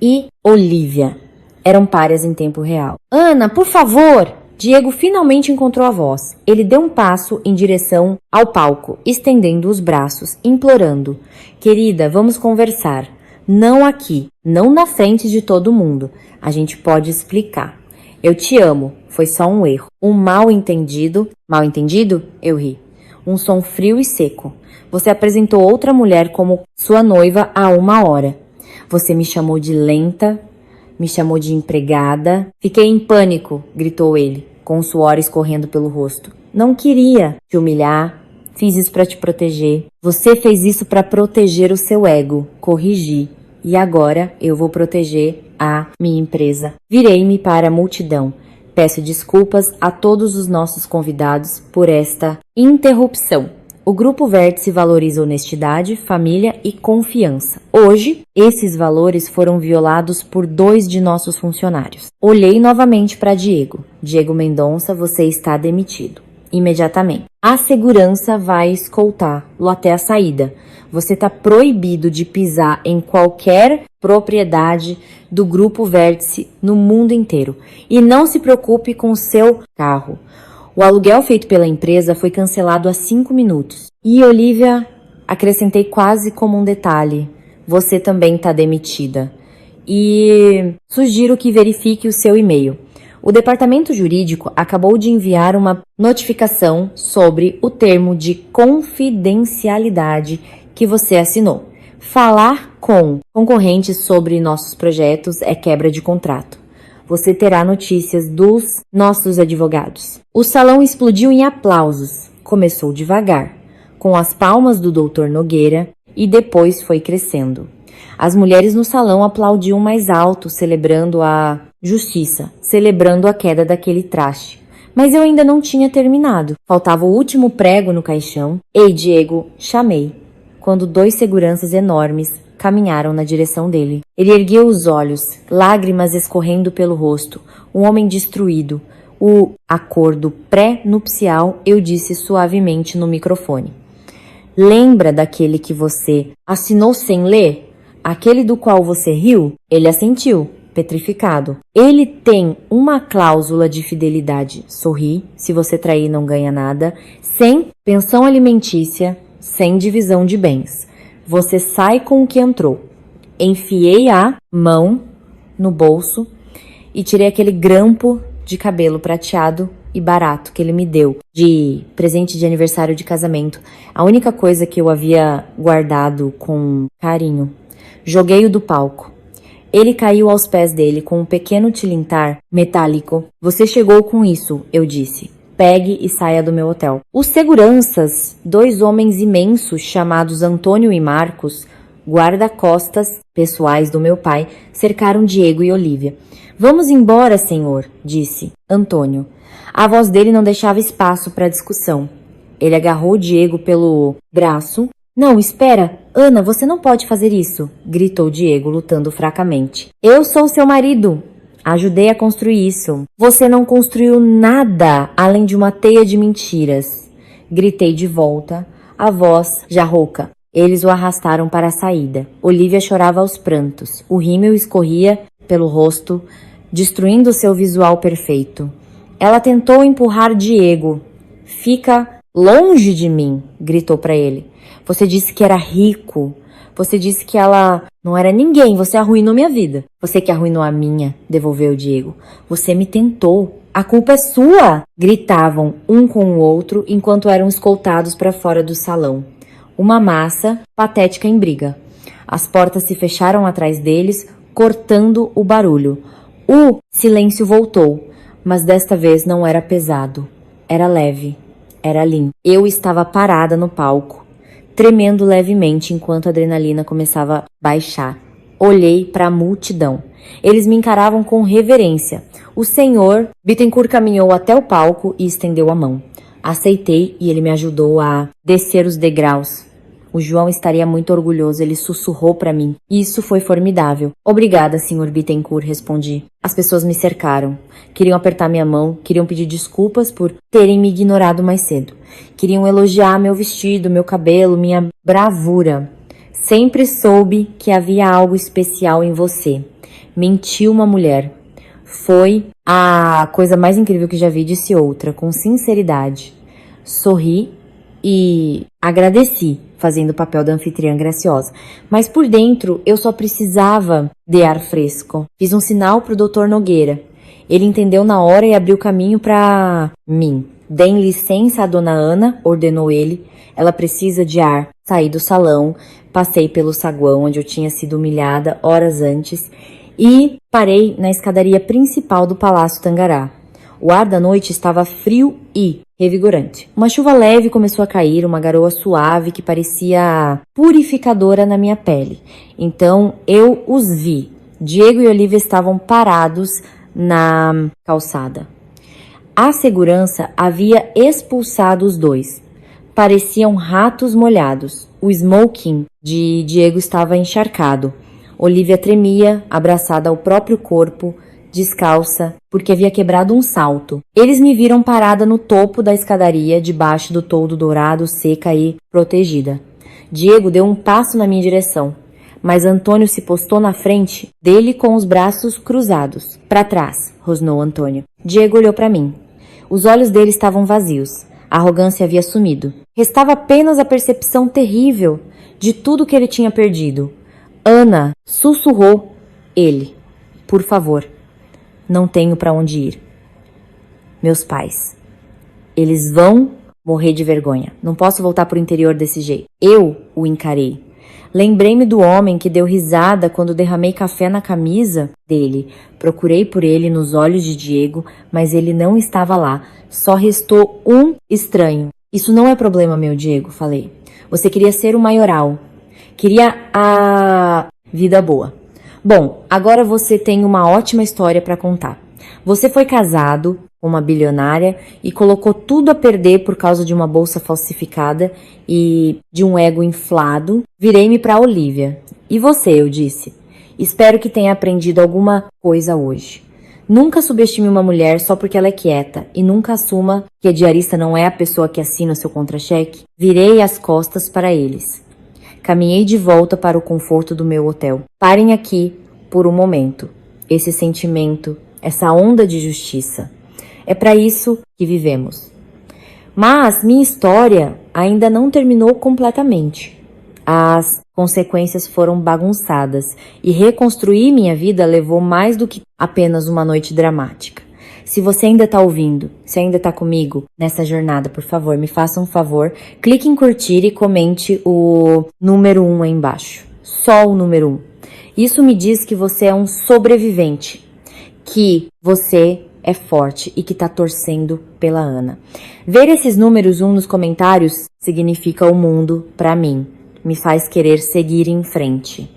e Olivia. Eram párias em tempo real. Ana, por favor! Diego finalmente encontrou a voz. Ele deu um passo em direção ao palco, estendendo os braços, implorando. Querida, vamos conversar. Não aqui, não na frente de todo mundo. A gente pode explicar. Eu te amo, foi só um erro. Um mal entendido. Mal entendido? Eu ri. Um som frio e seco. Você apresentou outra mulher como sua noiva há 1 hora. Você me chamou de lenta, me chamou de empregada. Fiquei em pânico, gritou ele, com o suor escorrendo pelo rosto. Não queria te humilhar. Fiz isso para te proteger. Você fez isso para proteger o seu ego. Corrigi. E agora eu vou proteger a minha empresa. Virei-me para a multidão. Peço desculpas a todos os nossos convidados por esta interrupção. O Grupo Vértice valoriza honestidade, família e confiança. Hoje, esses valores foram violados por 2 de nossos funcionários. Olhei novamente para Diego. Diego Mendonça, você está demitido. Imediatamente. A segurança vai escoltá-lo até a saída. Você está proibido de pisar em qualquer propriedade do Grupo Vértice no mundo inteiro. E não se preocupe com o seu carro. O aluguel feito pela empresa foi cancelado há 5 minutos. E Olivia, acrescentei quase como um detalhe, você também está demitida. E sugiro que verifique o seu e-mail. O departamento jurídico acabou de enviar uma notificação sobre o termo de confidencialidade que você assinou. Falar com concorrentes sobre nossos projetos é quebra de contrato. Você terá notícias dos nossos advogados. O salão explodiu em aplausos. Começou devagar, com as palmas do Dr. Nogueira, e depois foi crescendo. As mulheres no salão aplaudiam mais alto, celebrando a justiça, celebrando a queda daquele traste. Mas eu ainda não tinha terminado. Faltava o último prego no caixão. Ei, Diego, chamei, quando 2 seguranças enormes caminharam na direção dele. Ele ergueu os olhos, lágrimas escorrendo pelo rosto. Um homem destruído. O acordo pré-nupcial, eu disse suavemente no microfone. Lembra daquele que você assinou sem ler? Aquele do qual você riu? Ele assentiu, petrificado. Ele tem uma cláusula de fidelidade. Sorri, se você trair não ganha nada. Sem pensão alimentícia, sem divisão de bens. Você sai com o que entrou. Enfiei a mão no bolso e tirei aquele grampo de cabelo prateado e barato que ele me deu de presente de aniversário de casamento. A única coisa que eu havia guardado com carinho. Joguei-o do palco. Ele caiu aos pés dele com um pequeno tilintar metálico. Você chegou com isso, eu disse. Pegue e saia do meu hotel. Os seguranças, 2 homens imensos chamados Antônio e Marcos, guarda-costas pessoais do meu pai, cercaram Diego e Olívia. Vamos embora, senhor, disse Antônio. A voz dele não deixava espaço para discussão. Ele agarrou Diego pelo braço. Não, espera! Ana, você não pode fazer isso! Gritou Diego, lutando fracamente. Eu sou seu marido! Ajudei a construir isso. Você não construiu nada além de uma teia de mentiras. Gritei de volta, a voz já rouca. Eles o arrastaram para a saída. Olívia chorava aos prantos. O rímel escorria pelo rosto, destruindo seu visual perfeito. Ela tentou empurrar Diego. Fica longe de mim, gritou para ele. Você disse que era rico. Você disse que ela não era ninguém. Você arruinou minha vida. Você que arruinou a minha, devolveu Diego. Você me tentou. A culpa é sua! Gritavam um com o outro enquanto eram escoltados para fora do salão. Uma massa patética em briga. As portas se fecharam atrás deles, cortando o barulho. O silêncio voltou, mas desta vez não era pesado. Era leve. Era limpo. Eu estava parada no palco, tremendo levemente enquanto a adrenalina começava a baixar. Olhei para a multidão. Eles me encaravam com reverência. O senhor Bittencourt caminhou até o palco e estendeu a mão. Aceitei e ele me ajudou a descer os degraus. O João estaria muito orgulhoso, ele sussurrou para mim. Isso foi formidável. Obrigada, senhor Bittencourt, respondi. As pessoas me cercaram. Queriam apertar minha mão, queriam pedir desculpas por terem me ignorado mais cedo. Queriam elogiar meu vestido, meu cabelo, minha bravura. Sempre soube que havia algo especial em você. Mentiu uma mulher. Foi a coisa mais incrível que já vi, disse outra, com sinceridade. Sorri e agradeci, fazendo o papel da anfitriã graciosa. Mas por dentro, eu só precisava de ar fresco. Fiz um sinal pro Dr. Nogueira. Ele entendeu na hora e abriu caminho para mim. Deem licença à dona Ana, ordenou ele. Ela precisa de ar. Saí do salão, passei pelo saguão onde eu tinha sido humilhada horas antes e parei na escadaria principal do Palácio Tangará. O ar da noite estava frio e revigorante. Uma chuva leve começou a cair, uma garoa suave que parecia purificadora na minha pele. Então eu os vi. Diego e Olívia estavam parados na calçada. A segurança havia expulsado os dois. Pareciam ratos molhados. O smoking de Diego estava encharcado. Olívia tremia, abraçada ao próprio corpo, descalça, porque havia quebrado um salto. Eles me viram parada no topo da escadaria, debaixo do toldo dourado, seca e protegida. Diego deu um passo na minha direção, mas Antônio se postou na frente dele com os braços cruzados. Para trás, rosnou Antônio. Diego olhou para mim. Os olhos dele estavam vazios. A arrogância havia sumido. Restava apenas a percepção terrível de tudo que ele tinha perdido. Ana, sussurrou ele. Por favor, não tenho para onde ir. Meus pais. Eles vão morrer de vergonha. Não posso voltar para o interior desse jeito. Eu o encarei. Lembrei-me do homem que deu risada quando derramei café na camisa dele. Procurei por ele nos olhos de Diego, mas ele não estava lá. Só restou um estranho. Isso não é problema meu, Diego, falei. Você queria ser o maioral. Queria a vida boa. Bom, agora você tem uma ótima história para contar. Você foi casado com uma bilionária e colocou tudo a perder por causa de uma bolsa falsificada e de um ego inflado, virei-me para Olivia. E você, eu disse. Espero que tenha aprendido alguma coisa hoje. Nunca subestime uma mulher só porque ela é quieta e nunca assuma que a diarista não é a pessoa que assina o seu contra-cheque. Virei as costas para eles. Caminhei de volta para o conforto do meu hotel. Parem aqui por um momento. Esse sentimento, essa onda de justiça. É para isso que vivemos. Mas minha história ainda não terminou completamente. As consequências foram bagunçadas e reconstruir minha vida levou mais do que apenas uma noite dramática. Se você ainda está ouvindo, se ainda está comigo nessa jornada, por favor, me faça um favor, clique em curtir e comente o número 1 aí embaixo. Só o número 1. Isso me diz que você é um sobrevivente, que você é forte e que está torcendo pela Ana. Ver esses números 1 nos comentários significa o mundo para mim. Me faz querer seguir em frente.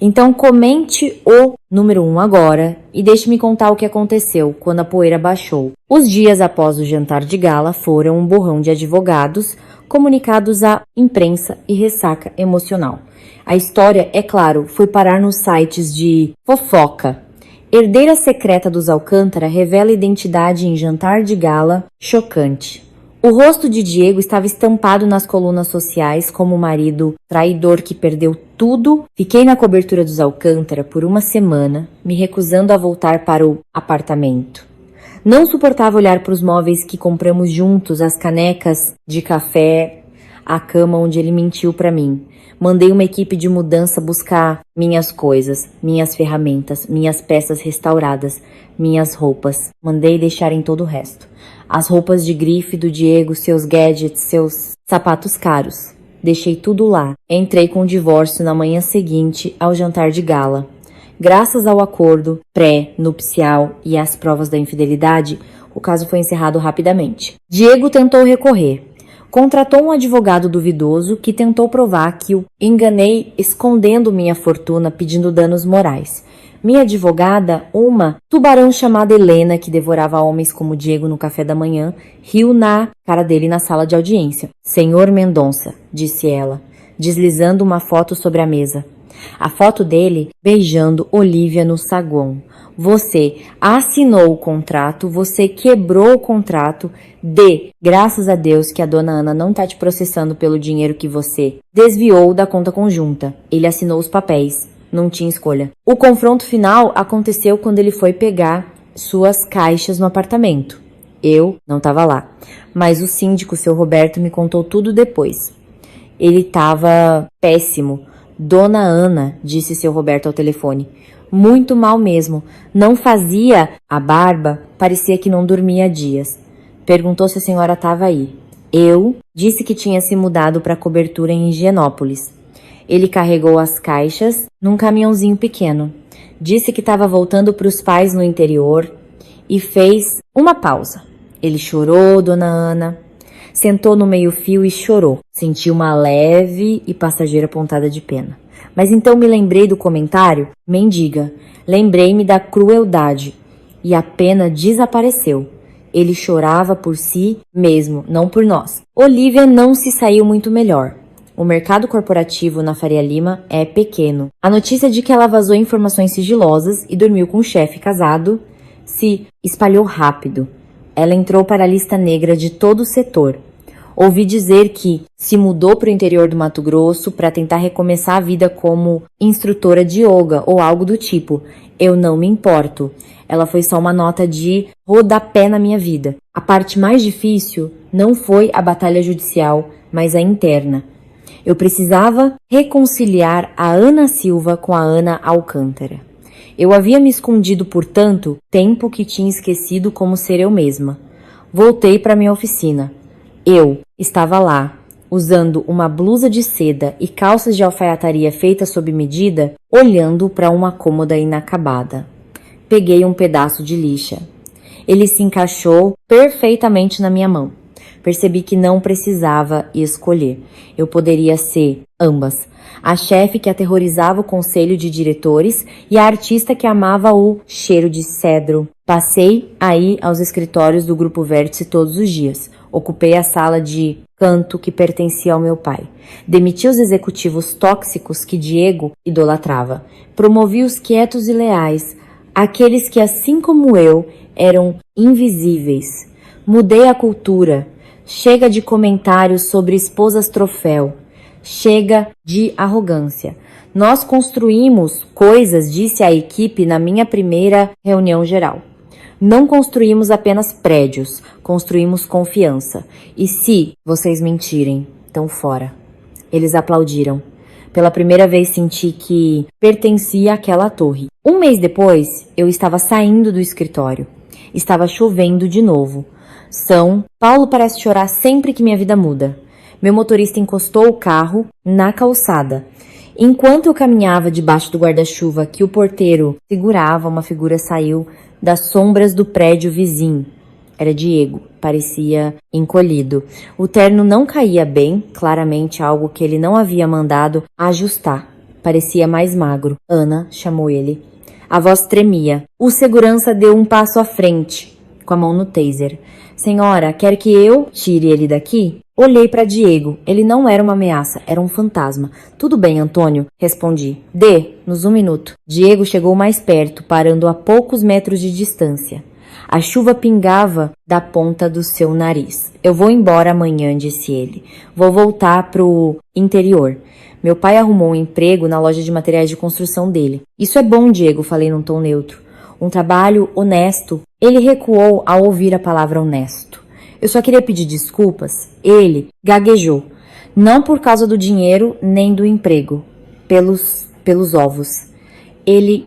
Então comente o número 1 agora e deixe-me contar o que aconteceu quando a poeira baixou. Os dias após o jantar de gala foram um borrão de advogados, comunicados à imprensa e ressaca emocional. A história, é claro, foi parar nos sites de fofoca. Herdeira secreta dos Alcântara revela identidade em jantar de gala chocante. O rosto de Diego estava estampado nas colunas sociais como o marido traidor que perdeu tudo. Fiquei na cobertura dos Alcântara por uma semana, me recusando a voltar para o apartamento. Não suportava olhar para os móveis que compramos juntos, as canecas de café, a cama onde ele mentiu para mim. Mandei uma equipe de mudança buscar minhas coisas, minhas ferramentas, minhas peças restauradas, minhas roupas. Mandei deixarem todo o resto. As roupas de grife do Diego, seus gadgets, seus sapatos caros. Deixei tudo lá. Entrei com o divórcio na manhã seguinte ao jantar de gala. Graças ao acordo pré-nupcial e às provas da infidelidade, o caso foi encerrado rapidamente. Diego tentou recorrer. Contratou um advogado duvidoso que tentou provar que o enganei escondendo minha fortuna pedindo danos morais. Minha advogada, uma tubarão chamada Helena, que devorava homens como Diego no café da manhã, riu na cara dele na sala de audiência. Senhor Mendonça, disse ela, deslizando uma foto sobre a mesa. A foto dele beijando Olivia no saguão. Você assinou o contrato, você quebrou o contrato graças a Deus que a dona Ana não tá te processando pelo dinheiro que você desviou da conta conjunta. Ele assinou os papéis. Não tinha escolha. O confronto final aconteceu quando ele foi pegar suas caixas no apartamento. Eu não estava lá, mas o síndico, seu Roberto, me contou tudo depois. Ele estava péssimo. Dona Ana, disse seu Roberto ao telefone. Muito mal mesmo. Não fazia a barba, parecia que não dormia há dias. Perguntou se a senhora estava aí. Eu disse que tinha se mudado para a cobertura em Higienópolis. Ele carregou as caixas num caminhãozinho pequeno. Disse que estava voltando para os pais no interior e fez uma pausa. Ele chorou, dona Ana. Sentou no meio-fio e chorou. Senti uma leve e passageira pontada de pena. Mas então me lembrei do comentário, mendiga. Lembrei-me da crueldade. E a pena desapareceu. Ele chorava por si mesmo, não por nós. Olivia não se saiu muito melhor. O mercado corporativo na Faria Lima é pequeno. A notícia de que ela vazou informações sigilosas e dormiu com um chefe casado se espalhou rápido. Ela entrou para a lista negra de todo o setor. Ouvi dizer que se mudou para o interior do Mato Grosso para tentar recomeçar a vida como instrutora de yoga ou algo do tipo. Eu não me importo. Ela foi só uma nota de rodapé na minha vida. A parte mais difícil não foi a batalha judicial, mas a interna. Eu precisava reconciliar a Ana Silva com a Ana Alcântara. Eu havia me escondido por tanto tempo que tinha esquecido como ser eu mesma. Voltei para minha oficina. Eu estava lá, usando uma blusa de seda e calças de alfaiataria feitas sob medida, olhando para uma cômoda inacabada. Peguei um pedaço de lixa. Ele se encaixou perfeitamente na minha mão. Percebi que não precisava escolher. Eu poderia ser ambas. A chefe que aterrorizava o conselho de diretores e a artista que amava o cheiro de cedro. Passei aí aos escritórios do Grupo Vértice todos os dias. Ocupei a sala de canto que pertencia ao meu pai. Demiti os executivos tóxicos que Diego idolatrava. Promovi os quietos e leais, aqueles que, assim como eu, eram invisíveis. Mudei a cultura. Chega de comentários sobre esposas troféu. Chega de arrogância. Nós construímos coisas, disse a equipe na minha primeira reunião geral. Não construímos apenas prédios, construímos confiança. E se vocês mentirem, estão fora. Eles aplaudiram. Pela primeira vez senti que pertencia àquela torre. Um mês depois, eu estava saindo do escritório. Estava chovendo de novo. Paulo parece chorar sempre que minha vida muda. Meu motorista encostou o carro na calçada. Enquanto eu caminhava debaixo do guarda-chuva que o porteiro segurava, uma figura saiu das sombras do prédio vizinho. Era Diego, parecia encolhido. O terno não caía bem, claramente algo que ele não havia mandado ajustar. Parecia mais magro. Ana, chamou ele. A voz tremia. O segurança deu um passo à frente, com a mão no taser. Senhora, quer que eu tire ele daqui? Olhei para Diego. Ele não era uma ameaça, era um fantasma. Tudo bem, Antônio, respondi. Dê-nos um minuto. Diego chegou mais perto, parando a poucos metros de distância. A chuva pingava da ponta do seu nariz. Eu vou embora amanhã, disse ele. Vou voltar pro interior. Meu pai arrumou um emprego na loja de materiais de construção dele. Isso é bom, Diego, falei num tom neutro. Um trabalho honesto. Ele recuou ao ouvir a palavra honesto. Eu só queria pedir desculpas. Ele gaguejou. Não por causa do dinheiro nem do emprego. Pelos ovos. Ele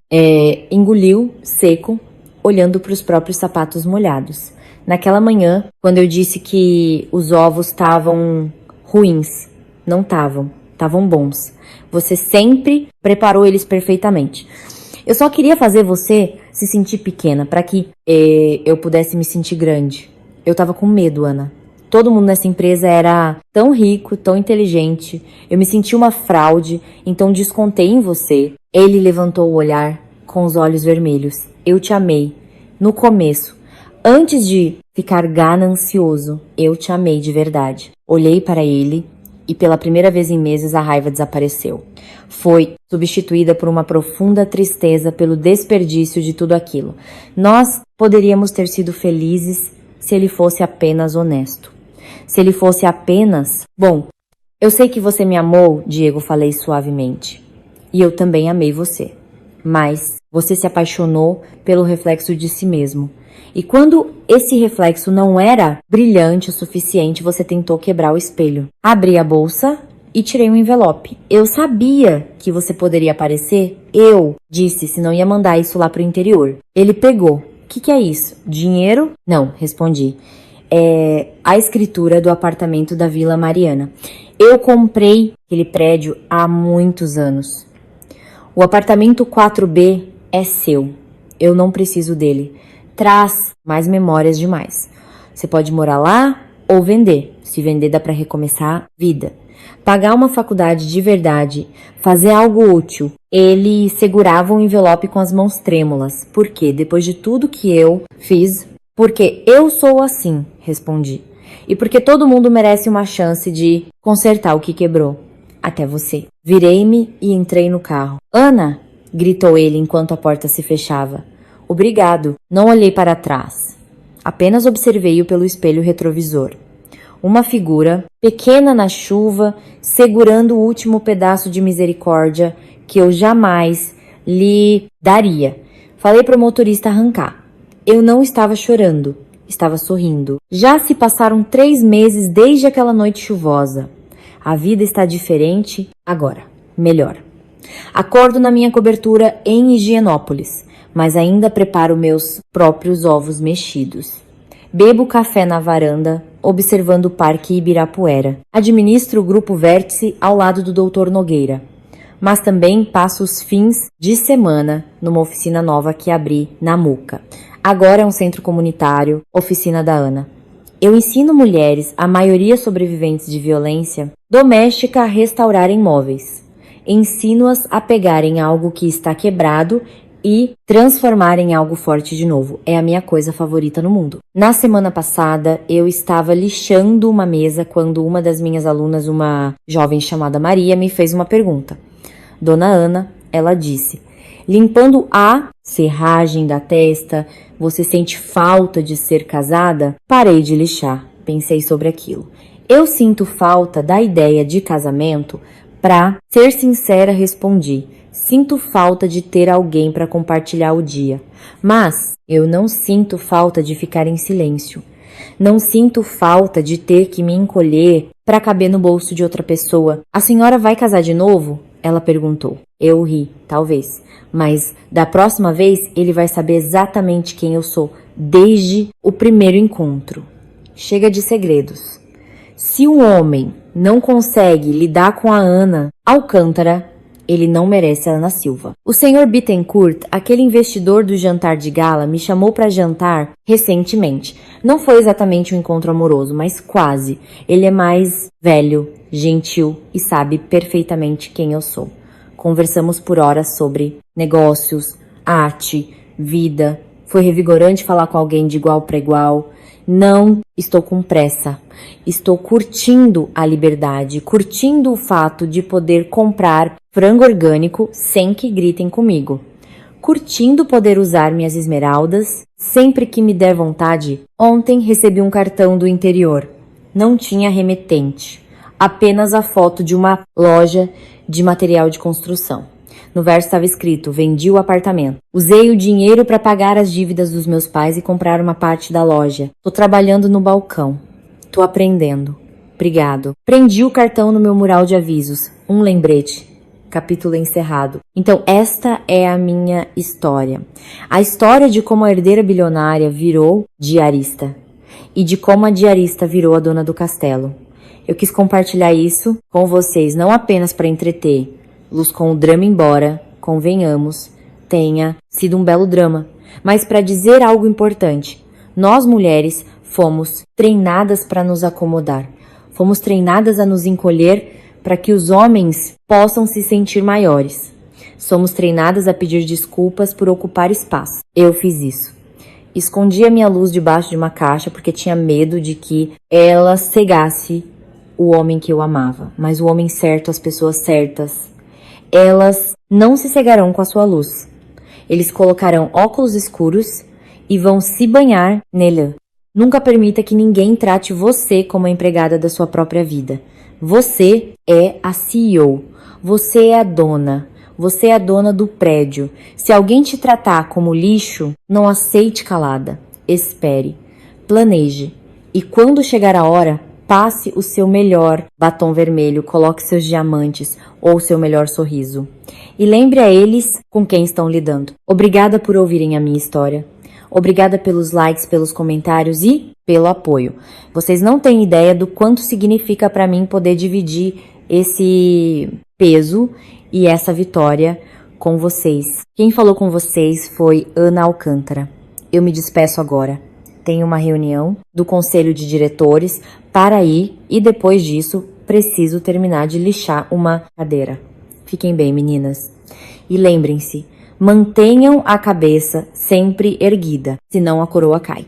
engoliu seco, olhando para os próprios sapatos molhados. Naquela manhã, quando eu disse que os ovos estavam ruins, não estavam bons. Você sempre preparou eles perfeitamente. Eu só queria fazer você se sentir pequena, para que eu pudesse me sentir grande. Eu tava com medo, Ana. Todo mundo nessa empresa era tão rico, tão inteligente. Eu me senti uma fraude, então descontei em você. Ele levantou o olhar com os olhos vermelhos. Eu te amei. No começo. Antes de ficar ganancioso, eu te amei de verdade. Olhei para ele e pela primeira vez em meses a raiva desapareceu. Foi substituída por uma profunda tristeza pelo desperdício de tudo aquilo. Nós poderíamos ter sido felizes se ele fosse apenas honesto. Se ele fosse apenas... Bom, eu sei que você me amou, Diego, falei suavemente. E eu também amei você. Mas você se apaixonou pelo reflexo de si mesmo. E quando esse reflexo não era brilhante o suficiente, você tentou quebrar o espelho. Abri a bolsa e tirei um envelope. Eu sabia que você poderia aparecer. Eu disse se não ia mandar isso lá pro interior. Ele pegou. O que é isso? Dinheiro? Não, respondi. É a escritura do apartamento da Vila Mariana. Eu comprei aquele prédio há muitos anos. O apartamento 4B é seu. Eu não preciso dele. Traz mais memórias demais. Você pode morar lá ou vender. Se vender dá para recomeçar vida. Pagar uma faculdade de verdade. Fazer algo útil. Ele segurava um envelope com as mãos trêmulas. Por quê? Depois de tudo que eu fiz. Porque eu sou assim, respondi. E porque todo mundo merece uma chance de consertar o que quebrou. Até você. Virei-me e entrei no carro. Ana! Gritou ele enquanto a porta se fechava. Obrigado. Não olhei para trás. Apenas observei-o pelo espelho retrovisor. Uma figura, pequena na chuva, segurando o último pedaço de misericórdia que eu jamais lhe daria. Falei para o motorista arrancar. Eu não estava chorando, estava sorrindo. Já se passaram 3 meses desde aquela noite chuvosa. A vida está diferente agora, melhor. Acordo na minha cobertura em Higienópolis, mas ainda preparo meus próprios ovos mexidos. Bebo café na varanda, observando o Parque Ibirapuera. Administro o Grupo Vértice ao lado do Dr. Nogueira. Mas também passo os fins de semana numa oficina nova que abri na Muca. Agora é um centro comunitário, oficina da Ana. Eu ensino mulheres, a maioria sobreviventes de violência doméstica, a restaurarem móveis. Ensino-as a pegarem algo que está quebrado e transformar em algo forte de novo. É a minha coisa favorita no mundo. Na semana passada, eu estava lixando uma mesa quando uma das minhas alunas, uma jovem chamada Maria, me fez uma pergunta. Dona Ana, ela disse, limpando a serragem da testa, você sente falta de ser casada? Parei de lixar, pensei sobre aquilo. Eu sinto falta da ideia de casamento. Pra ser sincera, respondi. Sinto falta de ter alguém para compartilhar o dia, mas eu não sinto falta de ficar em silêncio. Não sinto falta de ter que me encolher para caber no bolso de outra pessoa. A senhora vai casar de novo? Ela perguntou. Eu ri, talvez, mas da próxima vez ele vai saber exatamente quem eu sou, desde o primeiro encontro. Chega de segredos. Se um homem não consegue lidar com a Ana Alcântara, ele não merece a Ana Silva. O Sr. Bittencourt, aquele investidor do jantar de gala, me chamou para jantar recentemente. Não foi exatamente um encontro amoroso, mas quase. Ele é mais velho, gentil e sabe perfeitamente quem eu sou. Conversamos por horas sobre negócios, arte, vida. Foi revigorante falar com alguém de igual para igual. Não estou com pressa. Estou curtindo a liberdade, curtindo o fato de poder comprar frango orgânico sem que gritem comigo. Curtindo poder usar minhas esmeraldas sempre que me der vontade. Ontem recebi um cartão do interior. Não tinha remetente. Apenas a foto de uma loja de material de construção. No verso estava escrito, vendi o apartamento. Usei o dinheiro para pagar as dívidas dos meus pais e comprar uma parte da loja. Tô trabalhando no balcão. Tô aprendendo. Obrigado. Prendi o cartão no meu mural de avisos. Um lembrete. Capítulo encerrado. Então, esta é a minha história. A história de como a herdeira bilionária virou diarista. E de como a diarista virou a dona do castelo. Eu quis compartilhar isso com vocês, não apenas para entreter. Luz com o drama embora, convenhamos, tenha sido um belo drama, mas para dizer algo importante. Nós mulheres fomos treinadas para nos acomodar, fomos treinadas a nos encolher para que os homens possam se sentir maiores. Somos treinadas a pedir desculpas por ocupar espaço. Eu fiz isso. Escondi a minha luz debaixo de uma caixa porque tinha medo de que ela cegasse o homem que eu amava, mas o homem certo, as pessoas certas, elas não se cegarão com a sua luz. Eles colocarão óculos escuros e vão se banhar nele. Nunca permita que ninguém trate você como a empregada da sua própria vida. Você é a CEO. Você é a dona. Você é a dona do prédio. Se alguém te tratar como lixo, não aceite calada. Espere. Planeje. E quando chegar a hora, passe o seu melhor batom vermelho, coloque seus diamantes ou seu melhor sorriso. E lembre a eles com quem estão lidando. Obrigada por ouvirem a minha história. Obrigada pelos likes, pelos comentários e pelo apoio. Vocês não têm ideia do quanto significa para mim poder dividir esse peso e essa vitória com vocês. Quem falou com vocês foi Ana Alcântara. Eu me despeço agora. Tenho uma reunião do conselho de diretores para ir e depois disso preciso terminar de lixar uma cadeira. Fiquem bem, meninas. E lembrem-se, mantenham a cabeça sempre erguida, senão a coroa cai.